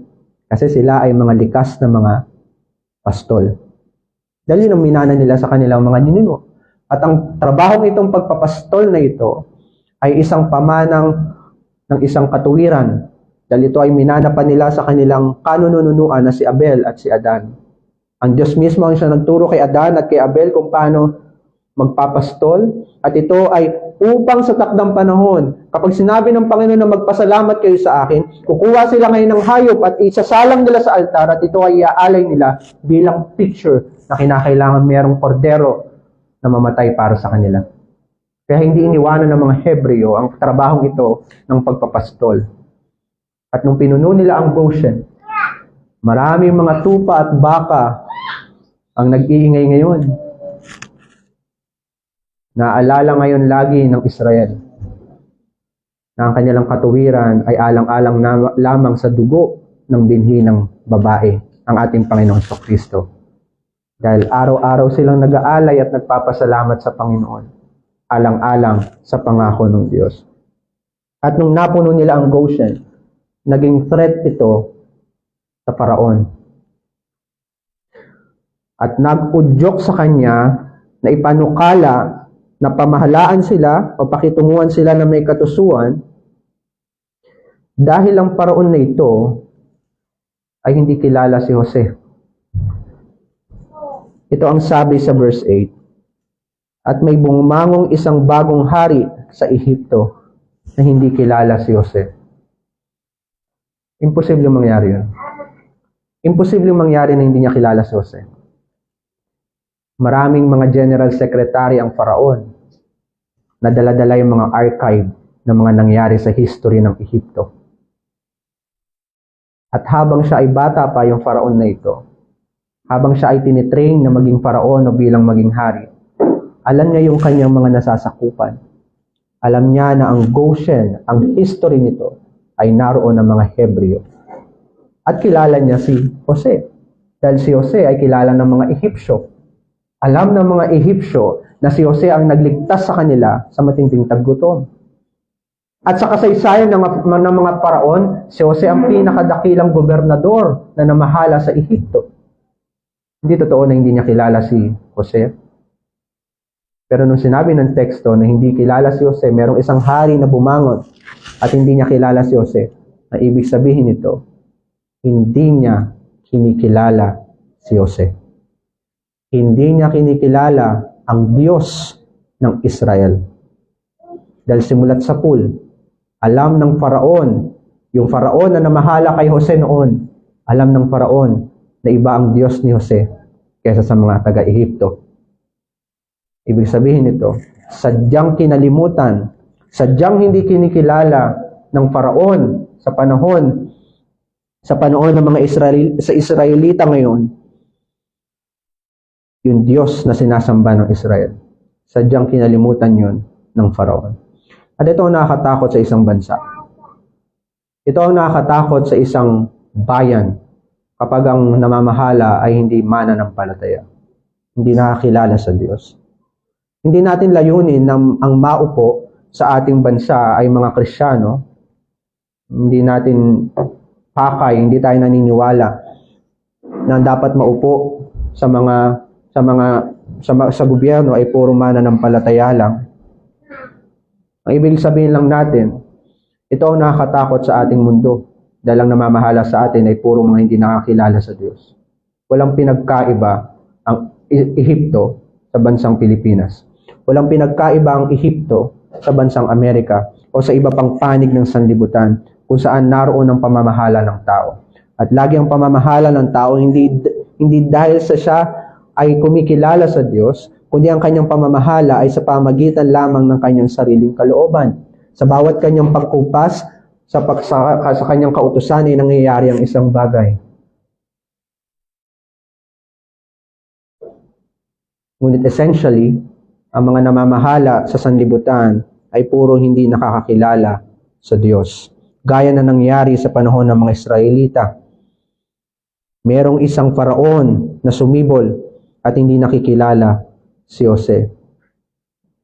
Kasi sila ay mga likas na mga pastol. Dahil yun ang minana nila sa kanilang mga ninuno. At ang trabahong itong pagpapastol na ito ay isang pamanang ng isang katuwiran. Dahil ito ay minana pa nila sa kanilang kanununuan na si Abel at si Adan. Ang Diyos mismo ang siya nagturo kay Adan at kay Abel kung paano magpapastol. At ito ay upang sa takdang panahon, kapag sinabi ng Panginoon na magpasalamat kayo sa akin, kukuha sila ngayon ng hayop at isasalang nila sa altar at ito ay iaalay nila bilang picture na kinakailangan mayroong kordero na mamatay para sa kanila. Kaya hindi iniwanan ng mga Hebreo ang trabahong ito ng pagpapastol. At nung pinuno nila ang Goshen, maraming mga tupa at baka ang nag-iingay ngayon. Naalala ngayon lagi ng Israel na ang kanilang katuwiran ay alang-alang lamang sa dugo ng binhi ng babae, ang ating Panginoong Kristo. Dahil araw-araw silang nag-aalay at nagpapasalamat sa Panginoon, alang-alang sa pangako ng Diyos. At nung napuno nila ang Goshen, naging threat ito sa Faraon. At nag-udyok sa kanya na ipanukala na pamahalaan sila o pakitunguhan sila na may katusuan, dahil ang paraon na ito ay hindi kilala si Jose. Ito ang sabi sa verse 8. At may bumangong isang bagong hari sa Ehipto na hindi kilala si Jose. Imposible mangyari yun. Imposible mangyari na hindi niya kilala si Jose. Maraming mga general secretary ang faraon na dala-dala yung mga archive ng mga nangyari sa history ng Ehipto. At habang siya ay bata pa yung faraon na ito, habang siya ay tinitrain na maging faraon o bilang maging hari, alam niya yung kanyang mga nasasakupan. Alam niya na ang Goshen, ang history nito, ay naroon ng mga Hebreo. At kilala niya si Jose. Dahil si Jose ay kilala ng mga Ehipsyo. Alam ng mga Ehipsyo na si Jose ang nagligtas sa kanila sa matinding taggutom. At sa kasaysayan ng mga paraon, si Jose ang pinakadakilang gobernador na namahala sa Ehipto. Hindi totoo na hindi niya kilala si Jose. Pero nung sinabi ng teksto na hindi kilala si Jose, merong isang hari na bumangon at hindi niya kilala si Jose, na ibig sabihin nito, hindi niya kinikilala si Jose. Hindi niya kinikilala ang Diyos ng Israel. Dahil simulat sa pool, alam ng faraon, yung faraon na namahala kay Jose noon, alam ng faraon na iba ang Diyos ni Jose kaysa sa mga taga-Ehipto. Ibig sabihin nito, sadyang kinalimutan, sadyang hindi kinikilala ng faraon sa panahon ng mga Israelita ngayon, yung Diyos na sinasamba ng Israel. Sadyang kinalimutan yun ng faraon. At ito ang nakakatakot sa isang bansa. Ito ang nakakatakot sa isang bayan kapag ang namamahala ay hindi mananampalataya. Hindi nakakilala sa Diyos. Hindi natin layunin na ang maupo sa ating bansa ay mga Kristiyano. Hindi natin pakay, hindi tayo naniniwala na dapat maupo sa gobyerno ay puro mananampalataya lang. Ang ibig sabihin lang natin, ito ang nakakatakot sa ating mundo dahil ang namamahala sa atin ay puro mga hindi nakakilala sa Diyos. Walang pinagkaiba ang Ehipto sa bansang Pilipinas. Walang pinagkaiba ang Ehipto sa bansang Amerika o sa iba pang panig ng sanlibutan kung saan naroon ang pamamahala ng tao. At lagi ang pamamahala ng tao hindi dahil sa siya ay kumikilala sa Diyos, kundi ang kanyang pamamahala ay sa pamagitan lamang ng kanyang sariling kalooban. Sa bawat kanyang pagkupas, sa kanyang kautusan ay nangyayari ang isang bagay. Ngunit essentially, ang mga namamahala sa sanlibutan ay puro hindi nakakakilala sa Diyos. Gaya na nangyari sa panahon ng mga Israelita. Merong isang faraon na sumibol at hindi nakikilala si Jose.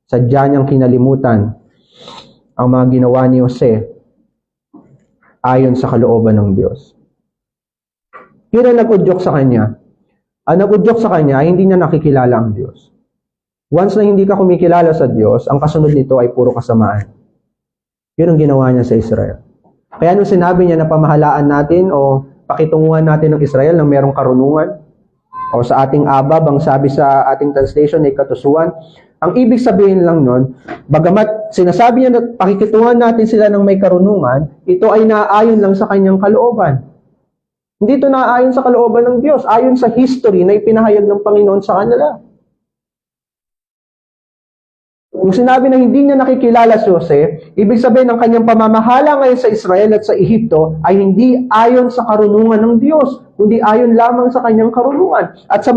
Sadya niyang kinalimutan ang mga ginawa ni Jose ayon sa kalooban ng Diyos. Pero nag-udyok sa kanya. Ang nag-udyok sa kanya ay hindi niya nakikilala ang Diyos. Once na hindi ka kumikilala sa Diyos, ang kasunod nito ay puro kasamaan. Yun ang ginawa niya sa Israel. Kaya nung sinabi niya na pamahalaan natin o pakitunguhan natin ng Israel ng merong karunungan, o sa ating abab, ang sabi sa ating translation ay katusuan, ang ibig sabihin lang nun, bagamat sinasabi niya na pakikitungan natin sila ng may karunungan, ito ay naaayon lang sa kanyang kalooban. Hindi ito naaayon sa kalooban ng Diyos, ayon sa history na ipinahayag ng Panginoon sa kanila. Kung sinabi na hindi niya nakikilala si Jose, ibig sabihin ng kanyang pamamahala ngayon sa Israel at sa Ehipto ay hindi ayon sa karunungan ng Diyos, kundi ayon lamang sa kanyang karunungan. At sa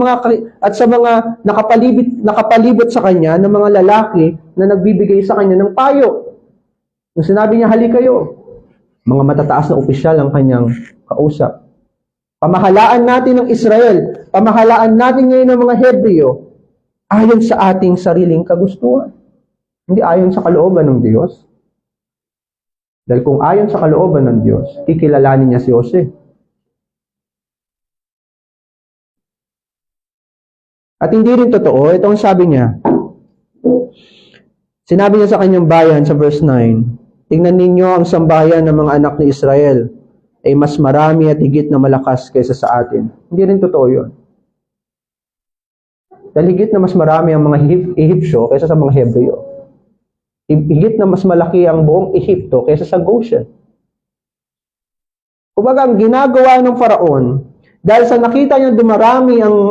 mga nakapalibot sa kanya ng mga lalaki na nagbibigay sa kanya ng payo. Kung sinabi niya, hali kayo, mga matataas na opisyal ang kanyang kausap. Pamahalaan natin ng Israel, pamahalaan natin ngayon ng mga Hebreo, ayon sa ating sariling kagustuhan. Hindi ayon sa kalooban ng Diyos. Dahil kung ayon sa kalooban ng Diyos, kikilalanin niya si Jose. At hindi rin totoo, ito ang sabi niya, Sinabi niya sa kanyang bayan sa verse 9, tingnan ninyo ang sambahayan ng mga anak ni Israel ay mas marami at higit na malakas kaysa sa atin. Hindi rin totoo yun. Dahil higit na mas marami ang mga Ehipsyo kaysa sa mga Hebreo. Higit na mas malaki ang buong Ehipto kaysa sa Goshen. Kumbaga, ang ginagawa ng Faraon, dahil sa nakita niya dumarami ang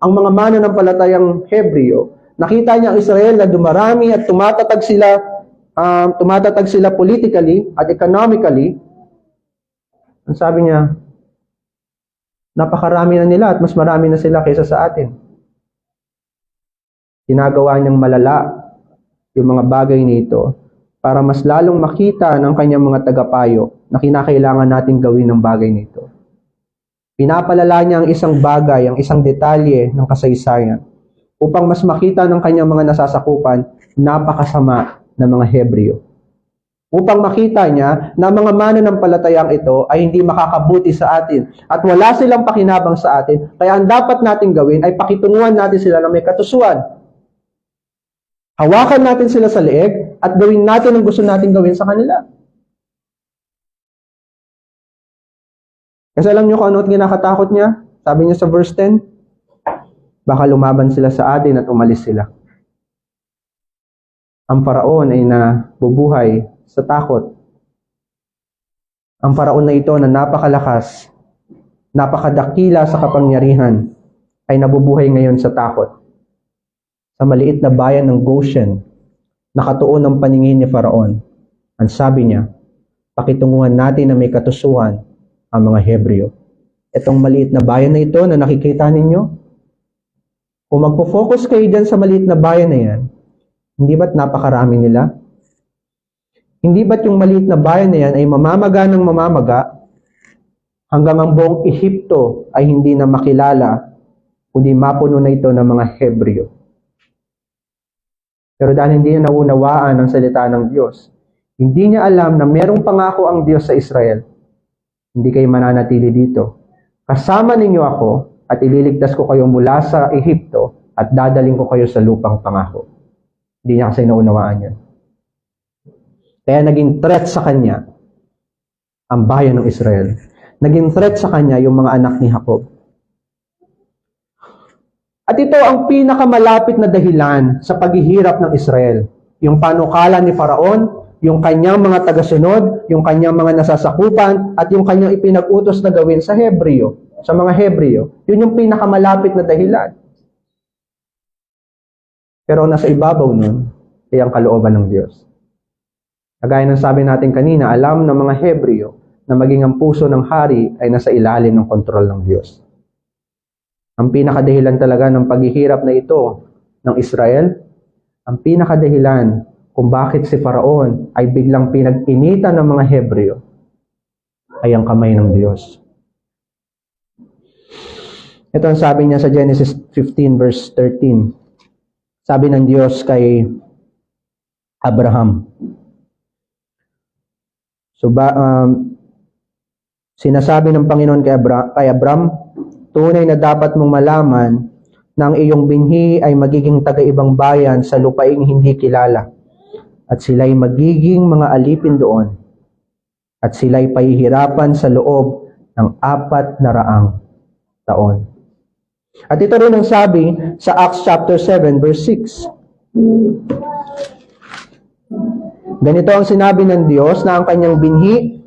mga mananampalatayang Hebreo, nakita niya ang Israel na dumarami at tumatatag sila politically at economically. Ang sabi niya, napakarami na nila at mas marami na sila kaysa sa atin. Ginagawa niyang malala yung mga bagay nito para mas lalong makita ng kanyang mga tagapayo na kinakailangan nating gawin ng bagay nito. Pinapalala niya ang isang bagay, ang isang detalye ng kasaysayan upang mas makita ng kanyang mga nasasakupan napakasama ng mga Hebreo. Upang makita niya na mga mananampalatayang ito ay hindi makakabuti sa atin at wala silang pakinabang sa atin, kaya ang dapat nating gawin ay pakitunguhan natin sila na may katusuan. Hawakan natin sila sa leeg at gawin natin ang gusto nating gawin sa kanila. Kasi alam niyo kung ano kinakatakot niya? Sabi niya sa verse 10, baka lumaban sila sa atin at umalis sila. Ang Faraon ay nabubuhay sa takot. Ang Faraon na ito na napakalakas, napakadakila sa kapangyarihan, ay nabubuhay ngayon sa takot. Sa maliit na bayan ng Goshen, nakatuon ang paningin ni Faraon. Ang sabi niya, pakitunguhan natin na may katusuhan ang mga Hebreo. Itong maliit na bayan na ito na nakikita ninyo, kung magpo-focus kayo dyan sa maliit na bayan na yan, hindi ba't napakarami nila? Hindi ba't yung maliit na bayan na yan ay mamamaga ng mamamaga hanggang ang buong Ehipto ay hindi na makilala, kundi mapuno na ito ng mga Hebreo. Pero dahil hindi niya naunawaan ang salita ng Diyos, hindi niya alam na merong pangako ang Diyos sa Israel. Hindi kayo mananatili dito. Kasama ninyo ako at ililigtas ko kayo mula sa Ehipto at dadaling ko kayo sa lupang pangako. Hindi niya kasi naunawaan yun. Kaya naging threat sa kanya ang bayan ng Israel. Naging threat sa kanya yung mga anak ni Jacob. At ito ang pinakamalapit na dahilan sa paghihirap ng Israel. Yung panukala ni Faraon, yung kanyang mga tagasunod, yung kanyang mga nasasakupan, at yung kanyang ipinag-utos na gawin sa Hebreo, sa mga Hebreo. Yun yung pinakamalapit na dahilan. Pero nasa ibabaw nun, ay ang kalooban ng Diyos. Kagaya ng sabi natin kanina, alam ng mga Hebreo na maging ang puso ng hari ay nasa ilalim ng kontrol ng Diyos. Ang pinakadahilan talaga ng paghihirap na ito ng Israel, ang pinakadahilan kung bakit si Faraon ay biglang pinag-initan ng mga Hebreo ay ang kamay ng Diyos. Ito ang sabi niya sa Genesis 15 verse 13. Sabi ng Diyos kay Abraham. Sinasabi ng Panginoon kay Abraham, tunay na dapat mong malaman na ang iyong binhi ay magiging taga-ibang bayan sa lupaing hindi kilala. At sila'y magiging mga alipin doon. At sila'y pahihirapan sa loob ng 400 taon. At ito rin ang sabi sa Acts chapter 7 verse 6. Ganito ang sinabi ng Diyos na ang kanyang binhi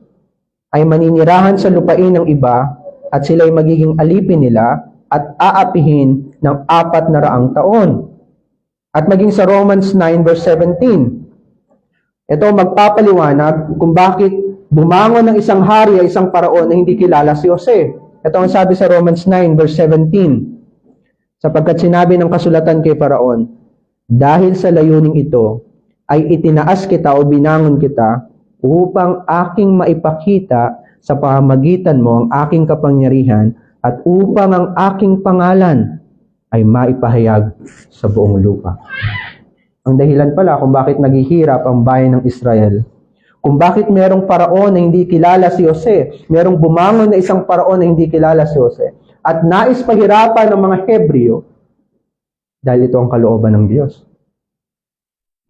ay maninirahan sa lupain ng iba at sila'y magiging alipin nila at aapihin ng 400 taon. At maging sa Romans 9 verse 17. Ito magpapaliwanag kung bakit bumangon ng isang hari ay isang paraon na hindi kilala si Jose. Ito ang sabi sa Romans 9 verse 17. Sapagkat sinabi ng kasulatan kay Faraon, dahil sa layuning ito ay itinaas kita o binangon kita upang aking maipakita sa pamamagitan mo ang aking kapangyarihan at upang ang aking pangalan ay maipahayag sa buong lupa. Ang dahilan pala kung bakit naghihirap ang bayan ng Israel, kung bakit merong paraon na hindi kilala si Jose, merong bumangon na isang paraon na hindi kilala si Jose, at nais pahirapan ng mga Hebreo, dahil ito ang kalooban ng Diyos.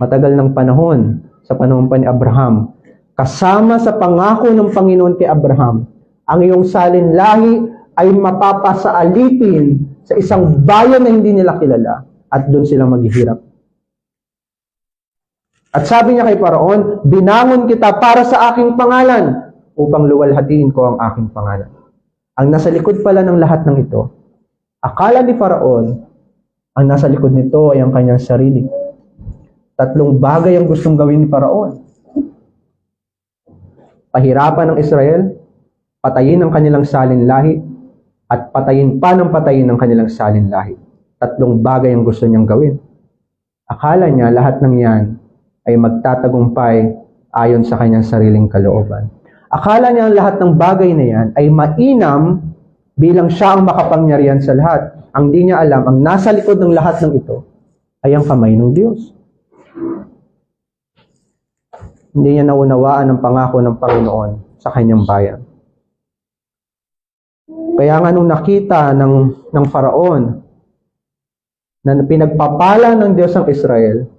matagal ng panahon, sa panahon pa ni Abraham, kasama sa pangako ng Panginoon kay Abraham, ang iyong salinlahi ay mapapasaalitin sa isang bayan na hindi nila kilala at doon sila maghihirap. At sabi niya kay Paraon, binangon kita para sa aking pangalan upang luwalhatiin ko ang aking pangalan. Ang nasa likod pala ng lahat ng ito, akala ni Paraon, ang nasa likod nito ay ang kanyang sarili. 3 bagay ang gustong gawin ni Paraon. Pahirapan ng Israel, patayin ang kanilang salinlahi, at patayin pa ng patayin ang kanilang salinlahi. 3 bagay ang gusto niyang gawin. Akala niya lahat ng yan ay magtatagumpay ayon sa kanyang sariling kalooban. Akala niya ang lahat ng bagay na yan ay mainam bilang siya ang makapangyarihan sa lahat. Ang di niya alam, ang nasa likod ng lahat ng ito ay ang kamay ng Diyos. Hindi niya naunawaan ang pangako ng Panginoon sa kanyang bayan. Kaya nga nung nakita ng Faraon na pinagpapala ng Diyos ang Israel,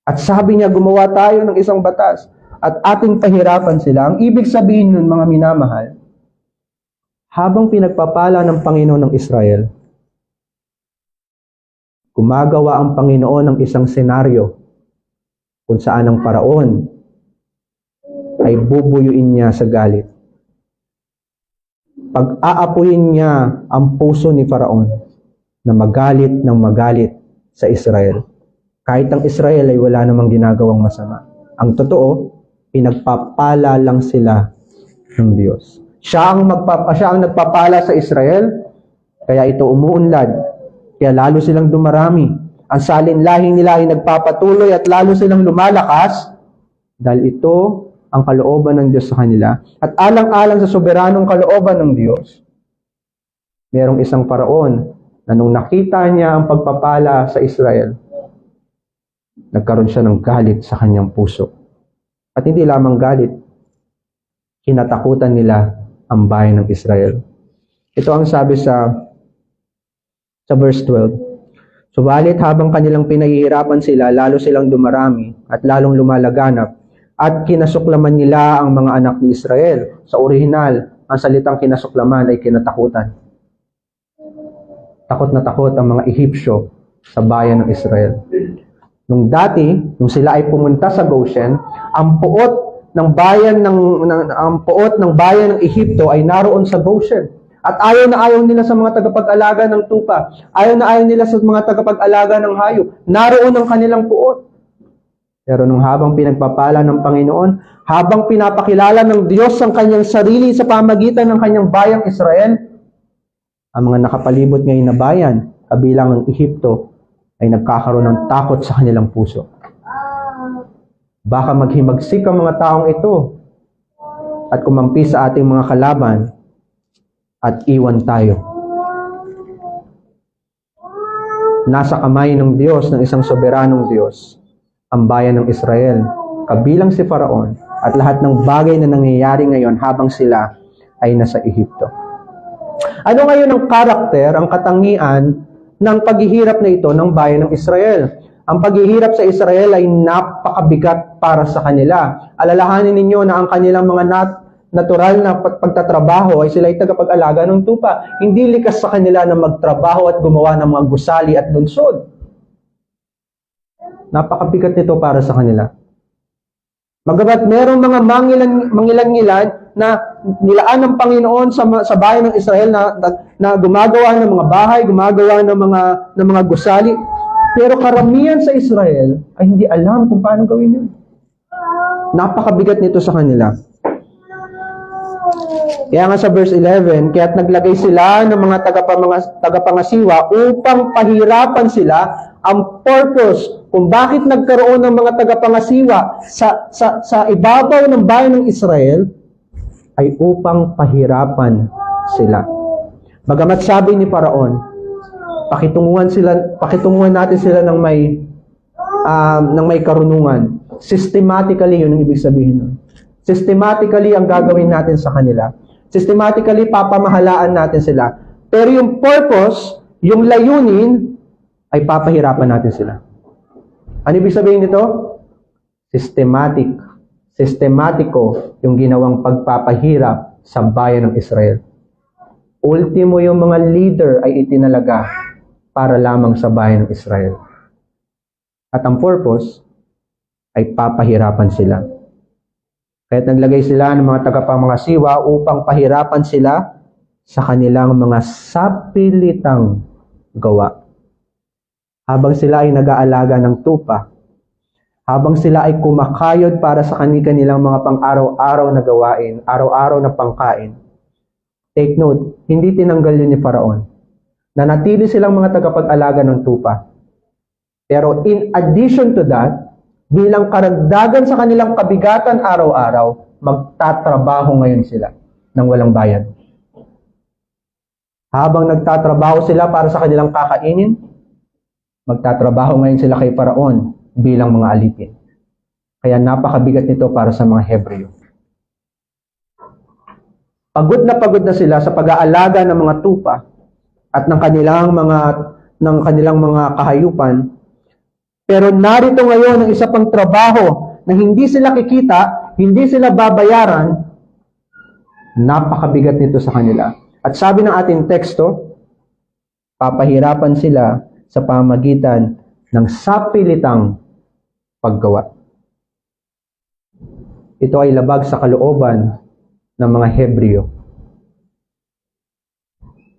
at sabi niya, gumawa tayo ng isang batas at ating pahirapan sila. Ang ibig sabihin nun, mga minamahal, habang pinagpapala ng Panginoon ng Israel, gumagawa ang Panginoon ng isang senaryo kung saan ang Paraon ay bubuyuin niya sa galit. Pag-aapuyin niya ang puso ni Paraon na magalit ng magalit sa Israel. Kahit ang Israel ay wala namang ginagawang masama. Ang totoo, pinagpapala lang sila ng Diyos. Siya ang nagpapala sa Israel, kaya ito umuunlad. Kaya lalo silang dumarami. Ang salinlahing nila ay nagpapatuloy at lalo silang lumalakas dahil ito ang kalooban ng Diyos sa kanila. At alang-alang sa soberanong kalooban ng Diyos, merong isang Paraon na nung nakita niya ang pagpapala sa Israel, nagkaroon siya ng galit sa kanyang puso. At hindi lamang galit, kinatakutan nila ang bayan ng Israel. Ito ang sabi sa verse 12. Subalit habang kanilang pinahihirapan sila, lalo silang dumarami at lalong lumalaganap at kinasuklaman nila ang mga anak ni Israel. Sa orihinal, ang salitang kinasuklaman ay kinatakutan. Takot na takot ang mga Ehipsyo sa bayan ng Israel. Nung dati, nung sila ay pumunta sa Goshen, ang puot ng bayan ng Ehipto ay naroon sa Goshen. At ayaw na ayaw nila sa mga tagapag-alaga ng tupa. Ayaw na ayaw nila sa mga tagapag-alaga ng hayop. Naroon ang kanilang puot. Pero nung habang pinagpapala ng Panginoon, habang pinapakilala ng Diyos ang kanyang sarili sa pamagitan ng kanyang bayang Israel, ang mga nakapalibot ngayon na bayan, kabilang ng Ehipto, ay nagkakaroon ng takot sa kanilang puso. Baka maghimagsik ang mga taong ito at kumampi sa ating mga kalaban at iwan tayo. Nasa kamay ng Diyos, ng isang soberanong Diyos, ang bayan ng Israel, kabilang si Faraon at lahat ng bagay na nangyayari ngayon habang sila ay nasa Ehipto. Ano ngayon ang karakter, ang katangian ng paghihirap na ito ng bayan ng Israel? Ang paghihirap sa Israel ay napakabigat para sa kanila. Alalahanin ninyo na ang kanilang mga natural na pagtatrabaho ay sila ay tagapag-alaga ng tupa. Hindi likas sa kanila na magtrabaho at gumawa ng mga gusali at lunsod. Napakabigat nito para sa kanila. Magabat merong mga mangilan-ngilan na nilaan ng Panginoon sa bayan ng Israel na gumagawa ng mga bahay, gumagawa ng mga gusali. Pero karamihan sa Israel ay hindi alam kung paano gawin yun. Napakabigat nito sa kanila. Kaya nga sa verse 11, kaya't naglagay sila ng mga tagapangasiwa upang pahirapan sila. Ang purpose kung bakit nagkaroon ng mga tagapangasiwa sa ibabaw ng bayan ng Israel ay upang pahirapan sila. Bagamat sabi ni Paraon, pakitunguhan natin sila ng may karunungan. Systematically, yun ang ibig sabihin nun. Systematically ang gagawin natin sa kanila. Systematically papamahalaan natin sila. Pero yung purpose, yung layunin, ay papahirapan natin sila. Ano ibig sabihin nito? Sistematiko yung ginawang pagpapahirap sa bayan ng Israel. Ultimo yung mga leader ay itinalaga para lamang sa bayan ng Israel. At ang purpose ay papahirapan sila. Kaya't naglagay sila ng mga tagapamangasiwa upang pahirapan sila sa kanilang mga sapilitang gawa. Habang sila ay nag-aalaga ng tupa, habang sila ay kumakayod para sa kanilang mga pang-araw-araw na gawain, araw-araw na pangkain. Take note, hindi tinanggal yun ni Faraon. Nanatili silang mga tagapag-alaga ng tupa. Pero in addition to that, bilang karagdagan sa kanilang kabigatan araw-araw, magtatrabaho ngayon sila ng walang bayad. Habang nagtatrabaho sila para sa kanilang kakainin, magtatrabaho ngayon sila kay Faraon bilang mga alipin. Kaya napakabigat nito para sa mga Hebreo. Pagod na sila sa pag-aalaga ng mga tupa at ng kanilang mga kahayupan. Pero narito ngayon ang isa pang trabaho na hindi sila kikita, hindi sila babayaran, napakabigat nito sa kanila. At sabi ng ating teksto, papahirapan sila sa pamamagitan ng sapilitang paggawa. Ito ay labag sa kalooban ng mga Hebreo.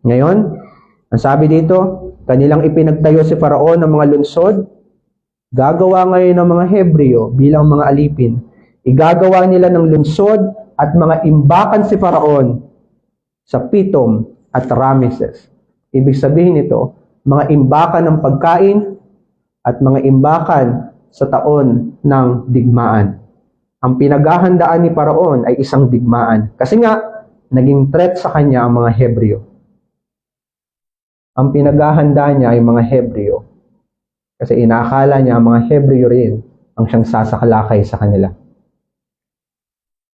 Ngayon, ang sabi dito, kanilang ipinagtayo si Faraon ng mga lungsod. Gagawa ngayon ng mga Hebreo bilang mga alipin. Igagawa nila ng lungsod at mga imbakan si Faraon sa Pitom at Rameses. Ibig sabihin nito, mga imbakan ng pagkain at mga imbakan sa taon ng digmaan. Ang pinaghahandaan ni Faraon ay isang digmaan. Kasi nga, naging threat sa kanya ang mga Hebreo. Ang pinaghahandaan niya ay mga Hebreo. Kasi inaakala niya ang mga Hebreo rin ang siyang sasakalakay sa kanila.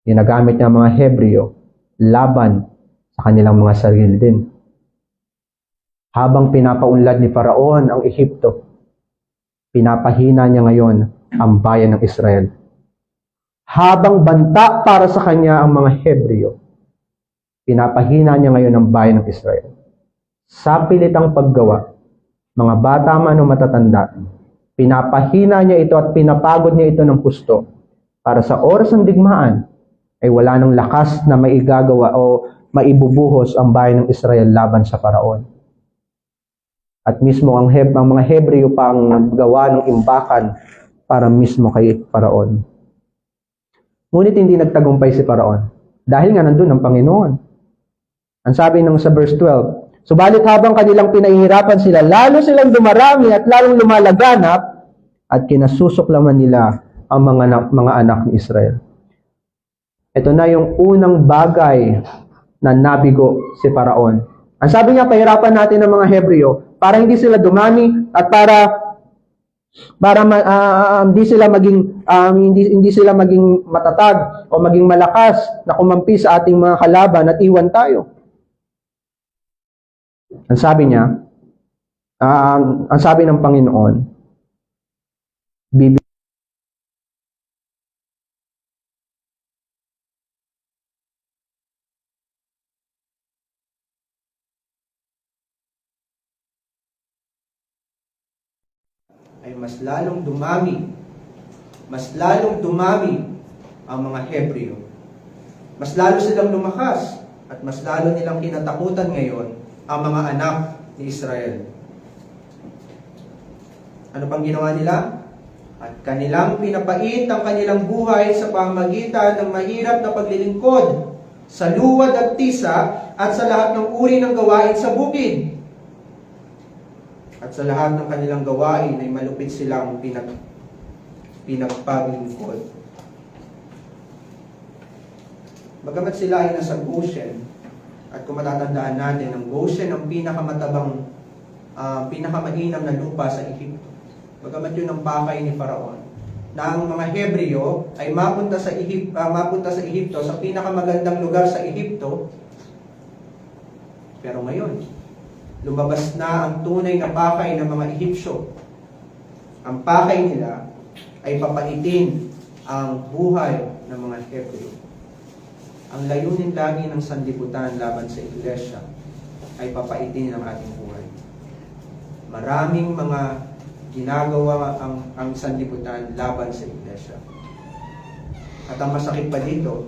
Ginagamit niya ang mga Hebreo laban sa kanilang mga sarili din. Habang pinapaunlad ni Faraon ang Ehipto, pinapahina niya ngayon ang bayan ng Israel. Habang banta para sa kanya ang mga Hebreo, pinapahina niya ngayon ang bayan ng Israel. Sa pilitang paggawa, mga bata man o matatanda, pinapahina niya ito at pinapagod niya ito ng husto para sa oras ng digmaan ay wala ng lakas na maigagawa o maibubuhos ang bayan ng Israel laban sa Faraon. At mismo ang mga Hebreo pa ang naggawa ng imbakan para mismo kay Faraon. Ngunit hindi nagtagumpay si Faraon dahil nga nandun ang Panginoon. Ang sabi ng sa verse 12, subalit habang kanilang pinahihirapan sila, lalo silang dumarami at lalong lumalaganap at kinasusuklaman nila ang mga anak ni Israel. Ito na yung unang bagay na nabigo si Faraon. Ang sabi niya, pahirapan natin ng mga Hebreo para hindi sila dumami at para hindi sila maging matatag o maging malakas na kumampi sa ating mga kalaban at iwan tayo. Ang sabi niya, ang sabi ng Panginoon, ay mas lalong dumami ang mga Hebreo. Mas lalo silang lumakas at mas lalo nilang kinatakutan ngayon ang mga anak ni Israel. Ano pang ginawa nila? At kanilang pinapait ang kanilang buhay sa pamamagitan ng mahirap na paglilingkod sa luwad at tisa at sa lahat ng uri ng gawain sa bukid. At sa lahat ng kanilang gawain ay malupit silang pinagpaglingkod. Bagamat sila ay nasa Goshen, at kung matatandaan natin, ang Goshen ang pinakamainam na lupa sa Ehipto. Bagamat yun ang pakay ni Faraon, na ang mga Hebreo ay mapunta sa Ehipto, sa pinakamagandang lugar sa Ehipto. Pero ngayon, lumabas na ang tunay na pakay ng mga Ehipsyo. Ang pakay nila ay papaitin ang buhay ng mga Hebreo. Ang layunin lagi ng sanlibutan laban sa iglesia ay papaitin ang ating buhay. Maraming mga ginagawa ang sanlibutan laban sa iglesia. At ang masakit pa dito,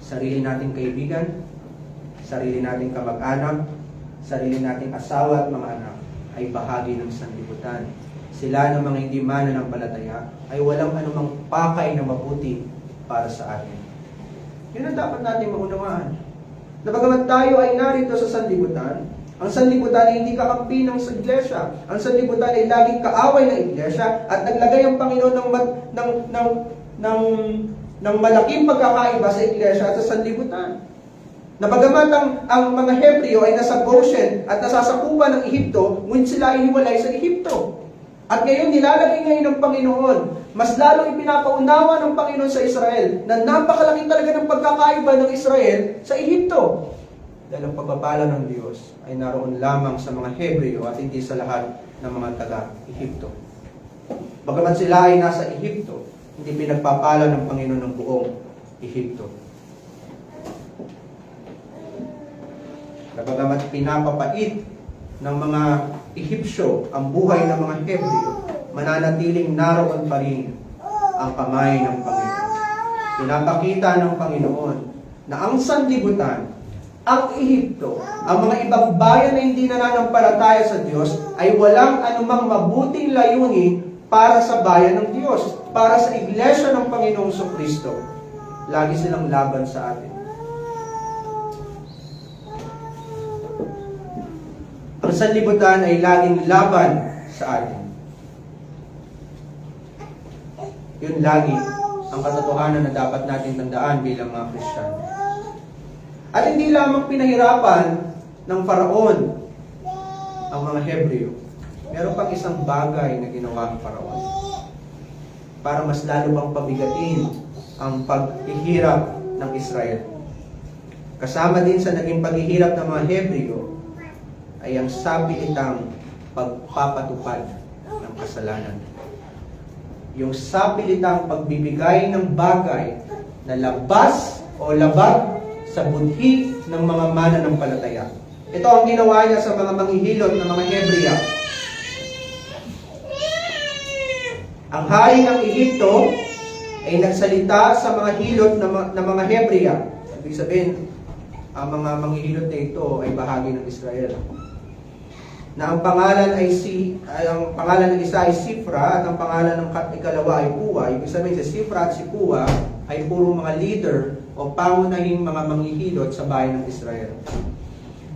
sarili nating kaibigan, sarili nating kamag-anak, sarili nating asawa at mga anak ay bahagi ng sanlibutan. Sila ng mga hindi mananampalataya ay walang anumang pakay na mabuti para sa atin. Yun ang dapat natin maunawaan. Na bagamat tayo ay narito sa sanlibutan, ang sanlibutan ay hindi kakampi ng iglesia. Ang sanlibutan ay laging kaaway ng iglesia at naglagay ang Panginoon ng malaking pagkakaiba sa iglesia at sa sanlibutan. Na bagamat ang mga Hebreo ay nasa Goshen at nasasakupan ng Ehipto, ngunit sila ay hiwalay sa Ehipto. At ngayon, nilalagay ngayon ng Panginoon, mas lalong ipinapaunawa ng Panginoon sa Israel na napakalaki talaga ng pagkakaiba ng Israel sa Ehipto. Dahil ang pagpapala ng Diyos ay naroon lamang sa mga Hebreo at hindi sa lahat ng mga taga-Ehipto. Bagamat sila ay nasa Ehipto, hindi pinagpapala ng Panginoon ng buong Ehipto. Bagamat pinapapait ng mga Ehipsyo ang buhay ng mga Hebreo, mananatiling naroon pa rin ang kamay ng Panginoon. Pinapakita ng Panginoon na ang sanlibutan, ang Ehipto, ang mga ibang bayan na hindi nananampalataya sa Diyos ay walang anumang mabuting layunin para sa bayan ng Diyos, para sa iglesia ng Panginoong Kristo. Lagi silang laban sa atin. Ang sanlibutan ay laging laban sa atin. Yun lagi ang katotohanan na dapat natin tandaan bilang mga Kristiyano. At hindi lamang pinahirapan ng Faraon ang mga Hebreo. Meron pang isang bagay na ginawa ng Faraon para mas lalo pang pabigatin ang paghihirap ng Israel. Kasama din sa naging paghihirap ng mga Hebreo ay ang sapilitang pagpapatupad ng kasalanan. Yung sapilitang pagbibigay ng bagay na labas o labag sa budhi ng mga mananampalataya. Ito ang ginawa niya sa mga manghihilot ng mga Hebrea. Ang hari ng Ehipto ay nagsalita sa mga hilot ng mga Hebrea. Ibig sabihin, ang mga manghihilot na ito ay bahagi ng Israel. Na ang pangalan ng isa ay Sifra at ang pangalan ng ikalawa ay Puwa. Ibig sabihin, si Sifra at si Puwa ay puro mga leader o pangunahing mga manghihilot sa bayan ng Israel.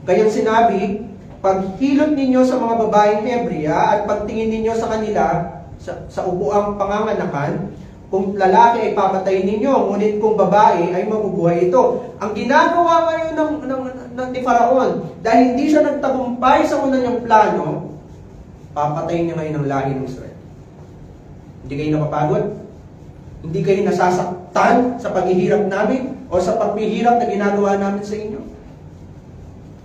Kayang sinabi, paghilot ninyo sa mga babaeng Hebrea at pagtingin ninyo sa kanila sa upuang panganganakan, kung lalaki ay papatayin ninyo, ngunit kung babae ay mabubuhay ito. Ang ginagawa ngayon ni Faraon, dahil hindi siya nagtagumpay sa una niyang plano, papatayin niya ngayon ang lahi ng Israel. Hindi kayo napapagod? Hindi kayo nasasaktan sa paghihirap namin o sa paghihirap na ginagawa namin sa inyo?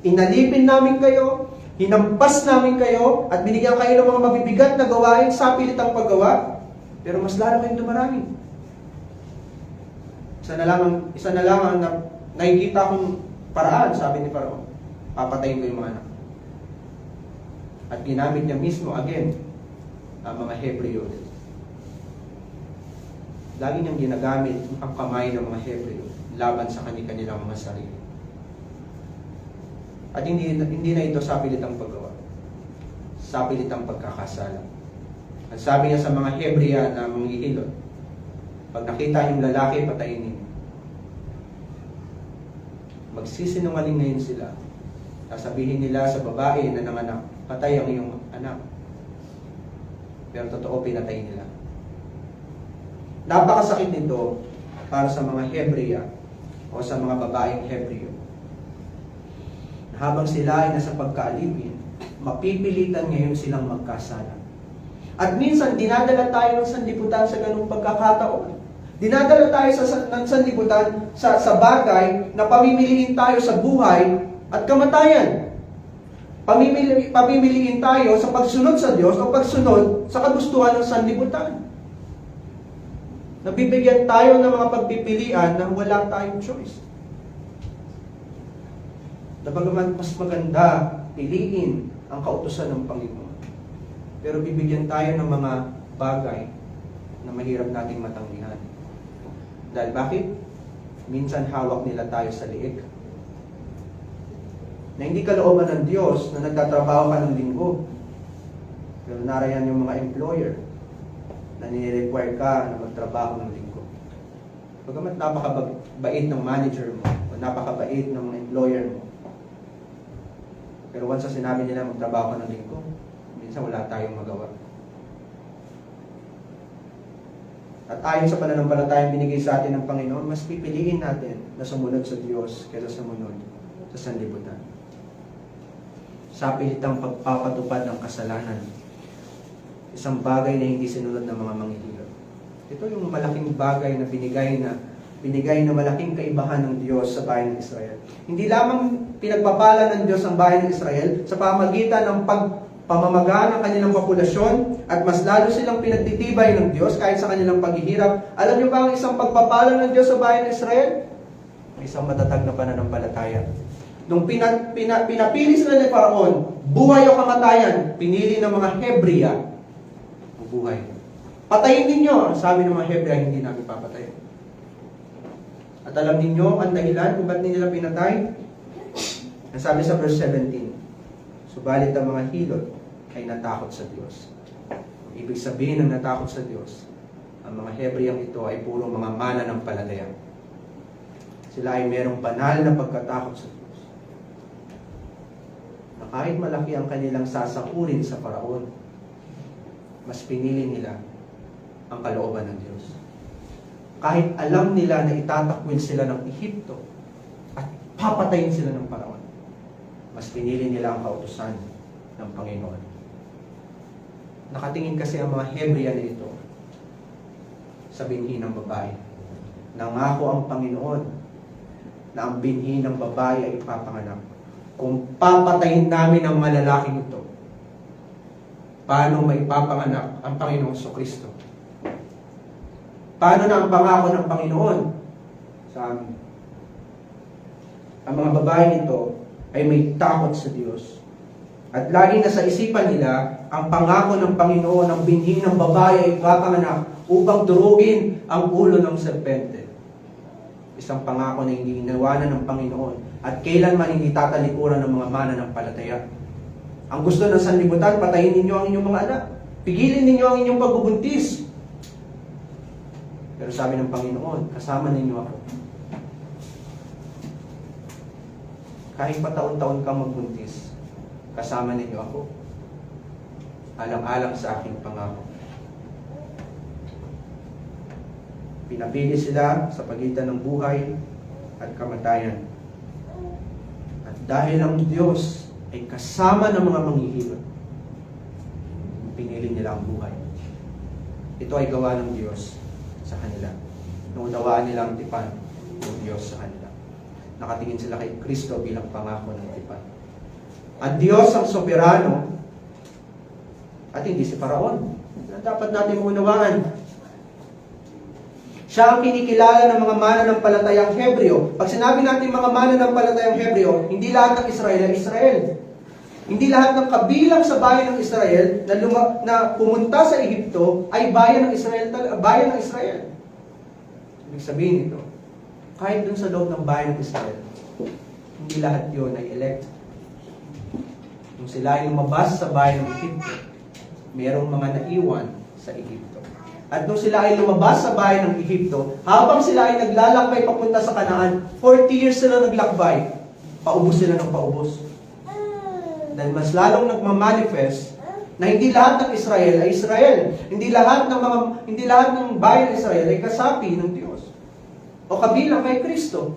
Inalipin namin kayo, hinampas namin kayo, at binigyan kayo ng mga mabibigat na gawain sa pilitang paggawa, pero mas lalo kayong dumarami. Isa na lang ang nakikita kong paraan, sabi ni Faraon. Papatayin ko yung mga anak. At ginamit niya mismo, again, ang mga Hebreo. Lagi niyang ginagamit ang kamay ng mga Hebreo laban sa kanilang mga sarili. At hindi na ito sapilitang paggawa. Sapilitang pagkakasala. Ang sabi niya sa mga Hebrea na manghihilot, pag nakita yung lalaki, patayin ninyo. Magsisinungaling ngayon sila. Sasabihin nila sa babae na nanganak, patay ang iyong anak. Pero totoo, pinatay nila. Napakasakit nito para sa mga Hebrea o sa mga babaeng Hebreo. Habang sila ay nasa pagkaalipin, mapipilitan ngayon silang magkasala. At minsan, dinadala tayo ng sanlibutan sa ganung pagkakataon. Dinadala tayo ng sanlibutan sa bagay na pamimiliin tayo sa buhay at kamatayan. Pamimiliin tayo sa pagsunod sa Diyos o pagsunod sa kagustuhan ng sanlibutan. Nabibigyan tayo ng mga pagpipilian na wala tayong choice. Na bagaman mas maganda piliin ang kautusan ng Panginoon. Pero bibigyan tayo ng mga bagay na mahirap nating matanggihan. Dahil bakit? Minsan hawak nila tayo sa liig. Na hindi kalooban ng Diyos na nagtatrabaho ka ng linggo. Pero narayan yung mga employer na nire-require ka na magtrabaho ng linggo. Bagamat napakabait ng manager mo o napakabait ng employer mo. Pero once sa sinabi nila magtrabaho ka ng linggo, minsan wala tayong magawa. At ayon sa pananampalatayang binigay sa atin ng Panginoon, mas pipiliin natin na sumunod sa Diyos kaysa sumunod sa sanlibutan. Sa pilitang pagpapatupad ng kasalanan, isang bagay na hindi sinunod ng mga manghihirap. Ito yung malaking bagay na binigay na malaking kaibahan ng Diyos sa bayan ng Israel. Hindi lamang pinagpapala ng Diyos ang bayan ng Israel sa pamamagitan ng pamamaga ng kanilang populasyon at mas lalo silang pinagtitibay ng Diyos kahit sa kanilang paghihirap. Alam niyo ba ang isang pagpapala ng Diyos sa bayan ng Israel? Isang matatag na pananampalataya. Nung pinapili sila ni Faraon, buhay o kamatayan, pinili ng mga Hebrea ang buhay. Patayin ninyo, sabi ng mga Hebrea, hindi namin papatayin. At alam ninyo ang dahilan kung ba't nila pinatay? Ang sabi sa verse 17, subalit ang mga hilot ay natakot sa Diyos. Ibig sabihin ng natakot sa Diyos, ang mga Hebreang ito ay puro mga mananampalataya. Sila ay merong banal na pagkatakot sa Diyos. Na kahit malaki ang kanilang sasakurin sa Faraon, mas pinili nila ang kalooban ng Diyos. Kahit alam nila na itatakwil sila ng Ehipto at papatayin sila ng Faraon, mas pinili nila ang kautusan ng Panginoon. Nakatingin kasi ang mga Hebrea na ito sa binhi ng babae. Nangako ang Panginoon na ang binhi ng babae ay ipapanganak. Kung papatayin namin ang malalaking ito, paano maipapanganak ang Panginoong Kristo? Paano na ang pangako ng Panginoon sa amin? Ang mga babae nito ay may takot sa Diyos. At lagi na sa isipan nila, ang pangako ng Panginoon, ang binhi ng babae ay ipapanganak upang durugin ang ulo ng serpente. Isang pangako na hindi inawanan ng Panginoon at kailanman hindi tatalikuran ng mga mananampalataya. Ang gusto ng sanlibutan, patayin ninyo ang inyong mga anak. Pigilin ninyo ang inyong pagbubuntis. Pero sabi ng Panginoon, kasama ninyo ako. Kahit pa taon-taon kang magbuntis, kasama ninyo ako. Alang-alang sa aking pangako. Pinapili sila sa pagitan ng buhay at kamatayan. At dahil ang Diyos ay kasama ng mga manghihirap, pinili nila ang buhay. Ito ay gawa ng Diyos sa kanila. Naunawaan nila ang tipan ng Diyos sa kanila. Nakatingin sila kay Kristo bilang pangako ng tipan. Ang Diyos ang soberano at hindi si Faraon. Dapat natin maunawaan. Siya ang kinikilala ng mga mananampalatayang Hebreo. Pag sinabi natin mga mananampalatayang Hebreo, hindi lahat ng Israel ay Israel. Hindi lahat ng kabilang sa bayan ng Israel na pumunta sa Ehipto ay bayan ng Israel. Ibig sabihin ito, kahit dun sa loob ng bayan ng Israel, hindi lahat yun ay elect. Kung sila ay lumabas sa bayan ng Ehipto, mayroong mga naiwan sa Ehipto. At nung sila ay lumabas sa bayan ng Ehipto, habang sila ay naglalakbay papunta sa Kanaan, 40 years sila naglakbay, paubos sila ng paubos. Dahil mas lalong nagmamanifest na hindi lahat ng Israel ay Israel. Hindi lahat ng bayan ng Israel ay kasapi ng Diyos o kabilang kay Kristo.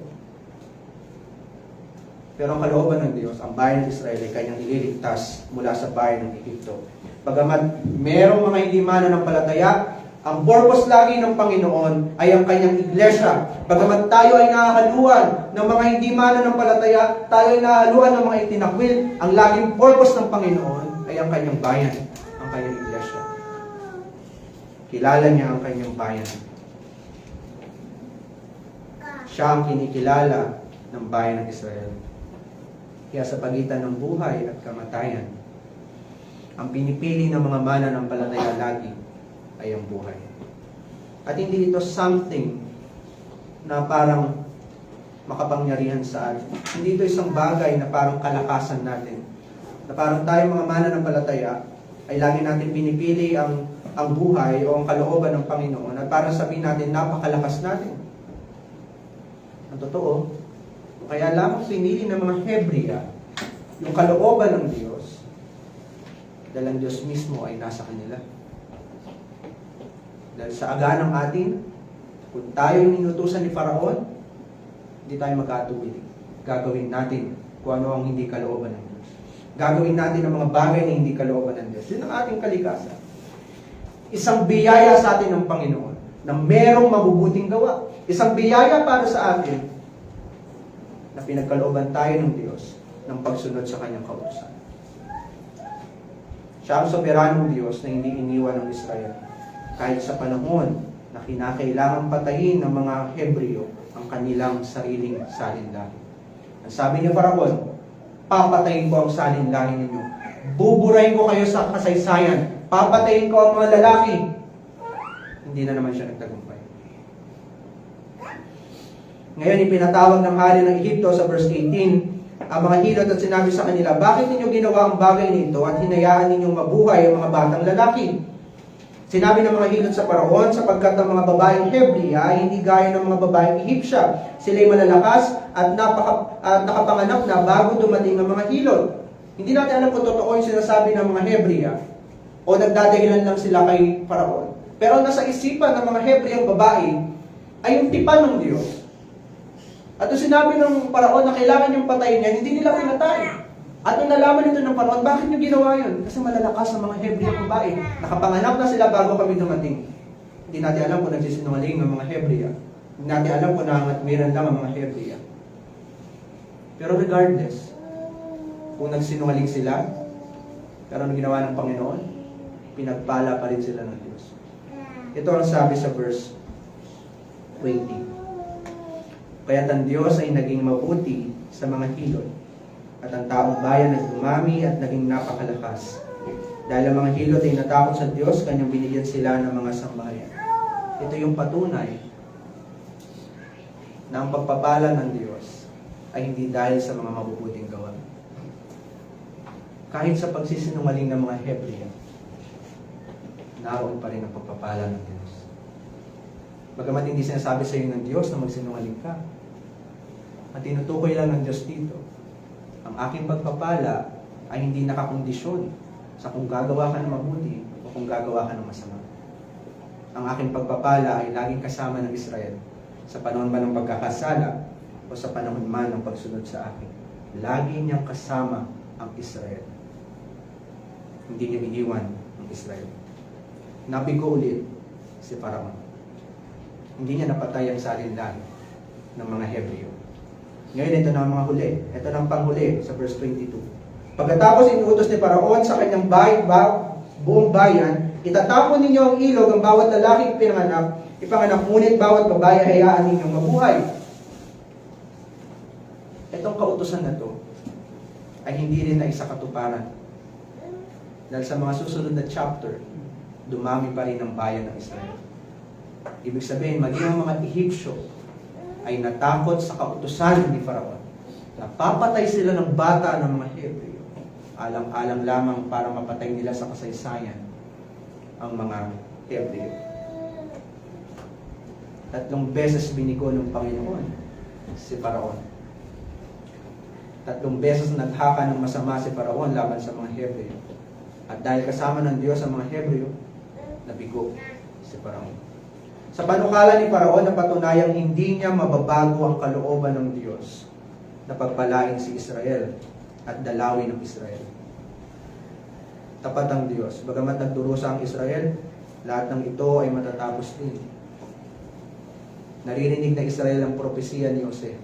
Pero ang kalooban ng Diyos, ang bayan ng Israel ay kanyang ililigtas mula sa bayan ng Ehipto. Bagamat merong mga hindi mananampalataya, Ang purpose lagi ng Panginoon ay ang kanyang iglesia. Bagamat tayo ay nahahaluan ng mga hindi mananampalataya, tayo ay nahahaluan ng mga itinakwil, ang laging purpose ng Panginoon ay ang kanyang bayan, ang kanyang iglesia. Kilala niya ang kanyang bayan. Siya ang kinikilala ng bayan ng Israel. Kaya sa pagitan ng buhay at kamatayan, ang pinipili ng mga mananampalataya lagi ay ang buhay. At hindi ito something na parang makapangyarihan sa atin. Hindi ito isang bagay na parang kalakasan natin. Na parang tayo mga mananampalataya ay lagi natin pinipili ang buhay o ang kalooban ng Panginoon at parang sabihin natin napakalakas natin. Ang totoo, kaya lamang pinili ng mga Hebrea yung kalooban ng Diyos dahil ang Diyos mismo ay nasa kanila. Dahil sa aganang atin, kung tayo ninutusan ni Faraon, hindi tayo magkatuwid. Gagawin natin kung ano ang hindi kalooban ng Diyos. Gagawin natin ang mga bagay na hindi kalooban ng Diyos. Yun ang ating kalikasan. Isang biyaya sa atin ng Panginoon na merong mabubuting gawa. Isang biyaya para sa atin na pinagkalooban tayo ng Diyos ng pagsunod sa kanyang kautusan. Siya ang soberanong Diyos na hindi iniwan ng Israel. Kahit sa panahon na kinakailangan patayin ng mga Hebreo ang kanilang sariling salinlahi. Ang sabi ni Faraon, papatayin ko ang salinlahi ninyo. Buburahin ko kayo sa kasaysayan. Papatayin ko ang mga lalaki. Hindi na naman siya nagtagumpay. Ngayon, ipinatawag ng hari ng Ehipto sa verse 18, ang mga hilot at sinabi sa kanila, bakit ninyo ginawa ang bagay nito at hinayaan ninyong mabuhay ang mga batang lalaki? Sinabi ng mga hilot sa Paraon, sapagkat ang mga babaeng Hebrea ay hindi gaya ng mga babaeng Ehipsya. Sila'y malalakas at nakapanganak na bago dumating ang mga hilot. Hindi natin alam kung totoo yung sinasabi ng mga Hebrea o nagdadahilan lang sila kay Paraon. Pero nasa isipan ng mga Hebreang babae ay yung tipan ng Diyos. At nung sinabi ng Paraon na kailangan yung patayin niya, hindi nila pinatay. At nung nalaman nito ng Paraon, bakit niyo ginawa yun? Kasi malalakas ang mga Hebreang babae. Nakapanganak na sila bago kami dumating. Hindi natin alam kung nagsisinungaling ang mga Hebrea. Hindi natin alam kung nangatwiran lang ang mga Hebrea. Pero regardless, kung nagsinungaling sila, pero ano ginawa ng Panginoon, pinagpala pa rin sila ng Diyos. Ito ang sabi sa verse 20. Kaya't ang Diyos ay naging mabuti sa mga hilot, at ang taong bayan ay dumami at naging napakalakas. Dahil ang mga hilot ay natakot sa Diyos, kanyang binigyan sila ng mga sambahayan. Ito yung patunay na ang pagpapala ng Diyos ay hindi dahil sa mga mabubuting gawa. Kahit sa pagsisinungaling ng mga Hebrea, naroon pa rin ang pagpapala ng Diyos. Bagamat hindi sinasabi sa iyo ng Diyos na magsinungaling ka, at tinutukoy lang ng Diyos dito, ang aking pagpapala ay hindi nakakondisyon sa kung gagawa ka ng mabuti o kung gagawa ka ng masama. Ang aking pagpapala ay laging kasama ng Israel sa panahon man ng pagkakasala o sa panahon man ng pagsunod sa akin. Lagi niyang kasama ang Israel. Hindi niya iniwan ang Israel. Nabigo ulit si Faraon. Hindi niya napatay ang salinlahi ng mga Hebreo. Ngayon, ito na ang mga huli. Ito na ang panghuli sa verse 22. Pagkatapos inuutos ni Faraon sa kanyang buong bayan, itatapon ninyo ang ilog ang bawat lalaking ipanganak, ngunit bawat babae hayaan ninyong mabuhay. Itong kautusan na to ay hindi rin na isa katuparan. Dahil sa mga susunod na chapter, dumami pa rin ang bayan ng Israel. Ibig sabihin, maging ang mga Ehipsyo ay natakot sa kautusan ni Faraon. Napapatay sila ng bata ng mga Hebreo. Alang-alang lamang para mapatay nila sa kasaysayan ang mga Hebreo. 3 beses binigo ng Panginoon si Faraon. 3 beses naghaka ng masama si Faraon laban sa mga Hebreo. At dahil kasama ng Diyos ang mga Hebreo, nabigo si Faraon. Sa panukala ni Faraon, napatunayang hindi niya mababago ang kalooban ng Diyos na pagpalain si Israel at dalawin ng Israel. Tapat ang Diyos. Bagamat nagdurusa ang Israel, Lahat ng ito ay matatapos din. Naririnig na Israel ang propesiya ni Jose.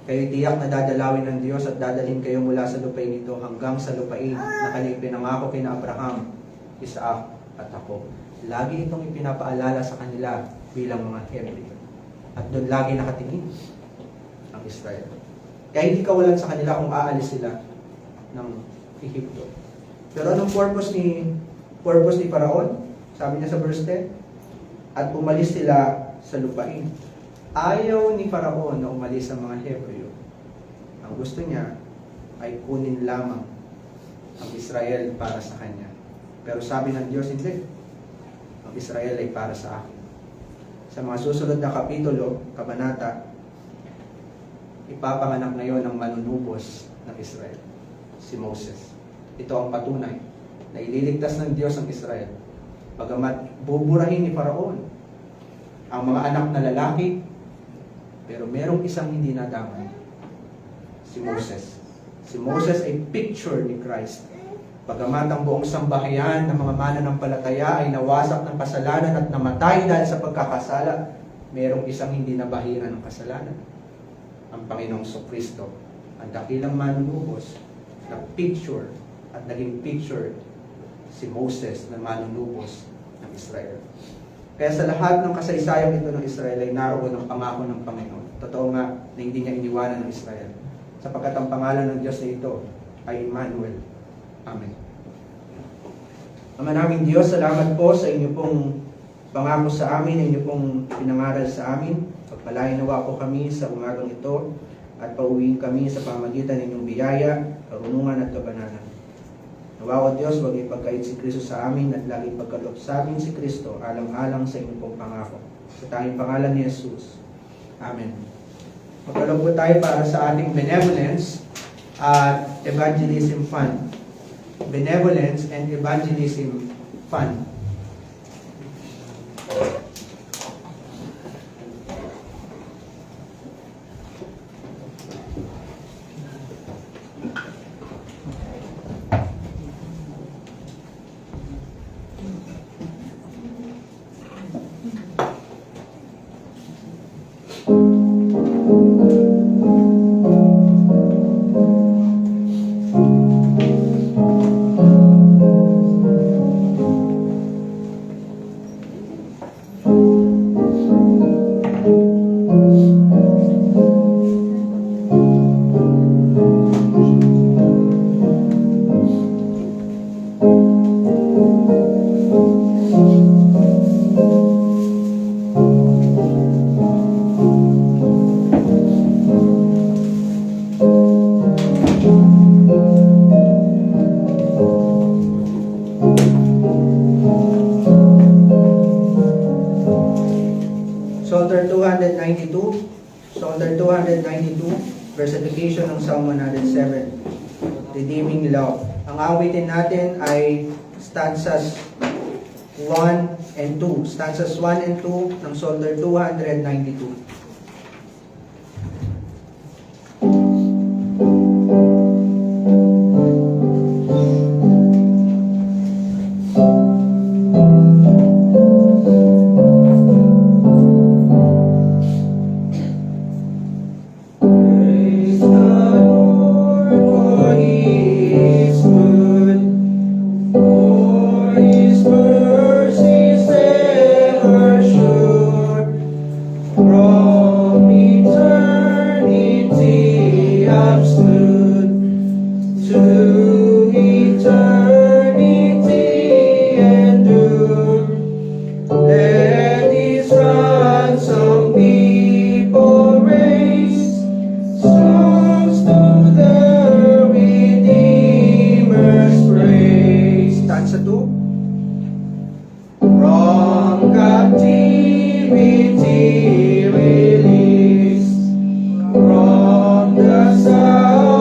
Kayo'y tiyak na dadalawin ng Diyos at dadalhin kayo mula sa lupain ito hanggang sa lupain na kanyang pinangako kina Abraham, Isaac at ako. Lagi itong ipinapaalala sa kanila bilang mga Hebreo. At doon lagi nakatingin ang Israel. Kaya hindi kawalan sa kanila kung aalis sila ng Ehipto. Pero anong purpose ni Faraon? Sabi niya sa verse 10, at umalis sila sa lupain. Ayaw ni Faraon na umalis ang mga Hebreo. Ang gusto niya ay kunin lamang ang Israel para sa kanya. Pero sabi ng Diyos, hindi. Ang Israel ay para sa akin. Sa mga susunod na kapitulo, kabanata, ipapanganak ngayon ang manunubos ng Israel, si Moses. Ito ang patunay na ililigtas ng Diyos ang Israel. Bagamat buburahin ni Faraon ang mga anak na lalaki, pero merong isang hindi nadamay, si Moses. Si Moses ay picture ni Christ. Bagamat ang buong sambahayan ng mga mananampalataya ay nawasak ng kasalanan at namatay dahil sa pagkakasala, merong isang hindi nabahiran ng kasalanan. Ang Panginoong Kristo, ang dakilang manunubos na picture at naging picture si Moses na manunubos ng Israel. Kaya sa lahat ng kasaysayang ito ng Israel ay naroon ang pangako ng Panginoon. Totoo nga na hindi niya iniwanan ng Israel, sapagkat ang pangalan ng Diyos na ito ay Emmanuel. Amen. Ama naming Diyos, salamat po sa inyo pong pangako sa amin, inyo pong pinangaral sa amin. Pagpalain nawa po kami sa umagang ito at pauwiin kami sa pamagitan ng inyong biyaya, karunungan at kabanalan. Nawa o Diyos, huwag ipagkait si Kristo sa amin at lagi pagkaloob sa amin si Kristo alang-alang sa inyong pong pangako. Sa tanging pangalan ni Jesus. Amen. Magkaloob po tayo para sa ating benevolence at evangelism fund. Benevolence and evangelism fund. Psalter 292, versification ng Psalm 107, Redeeming Love. Ang awitin natin ay stanzas 1 and 2. Stanzas 1 and 2 ng Psalter 292. From the south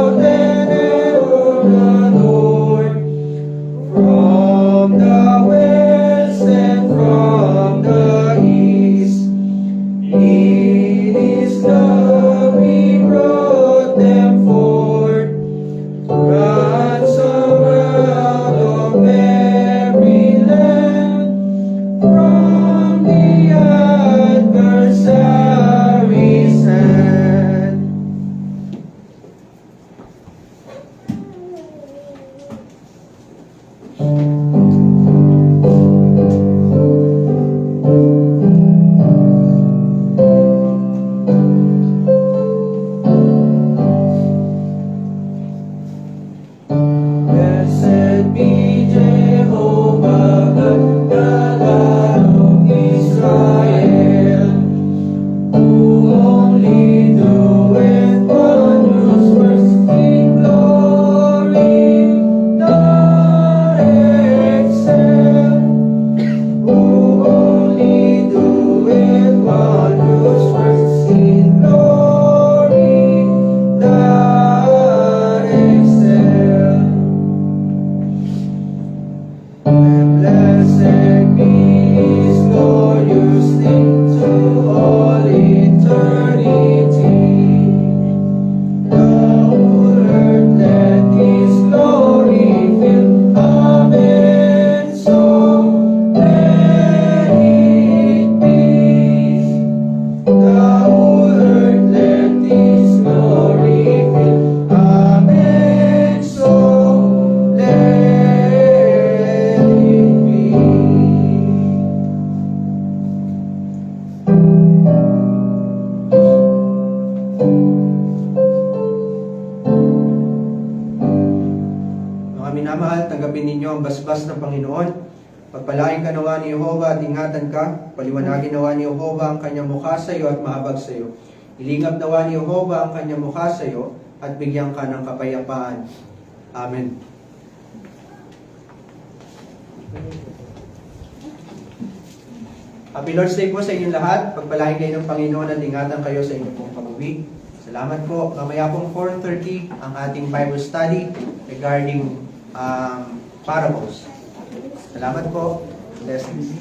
tanggapin ninyo ang basbas ng Panginoon. Pagpalain ka nawa ni Yehova at ingatan ka. Paliwanagin nawa ni Yehova ang kanyang mukha sa iyo at mahabag sa iyo. Ilingap nawa ni Yehova ang kanyang mukha sa iyo at bigyan ka ng kapayapaan. Amen. Happy Lord's Day po sa inyong lahat. Pagpalain kayo ng Panginoon at ingatan kayo sa inyong pong pag-uwi. Salamat po. Mamaya pong 4:30 ang ating Bible study regarding parables. Salamat po. Blessings.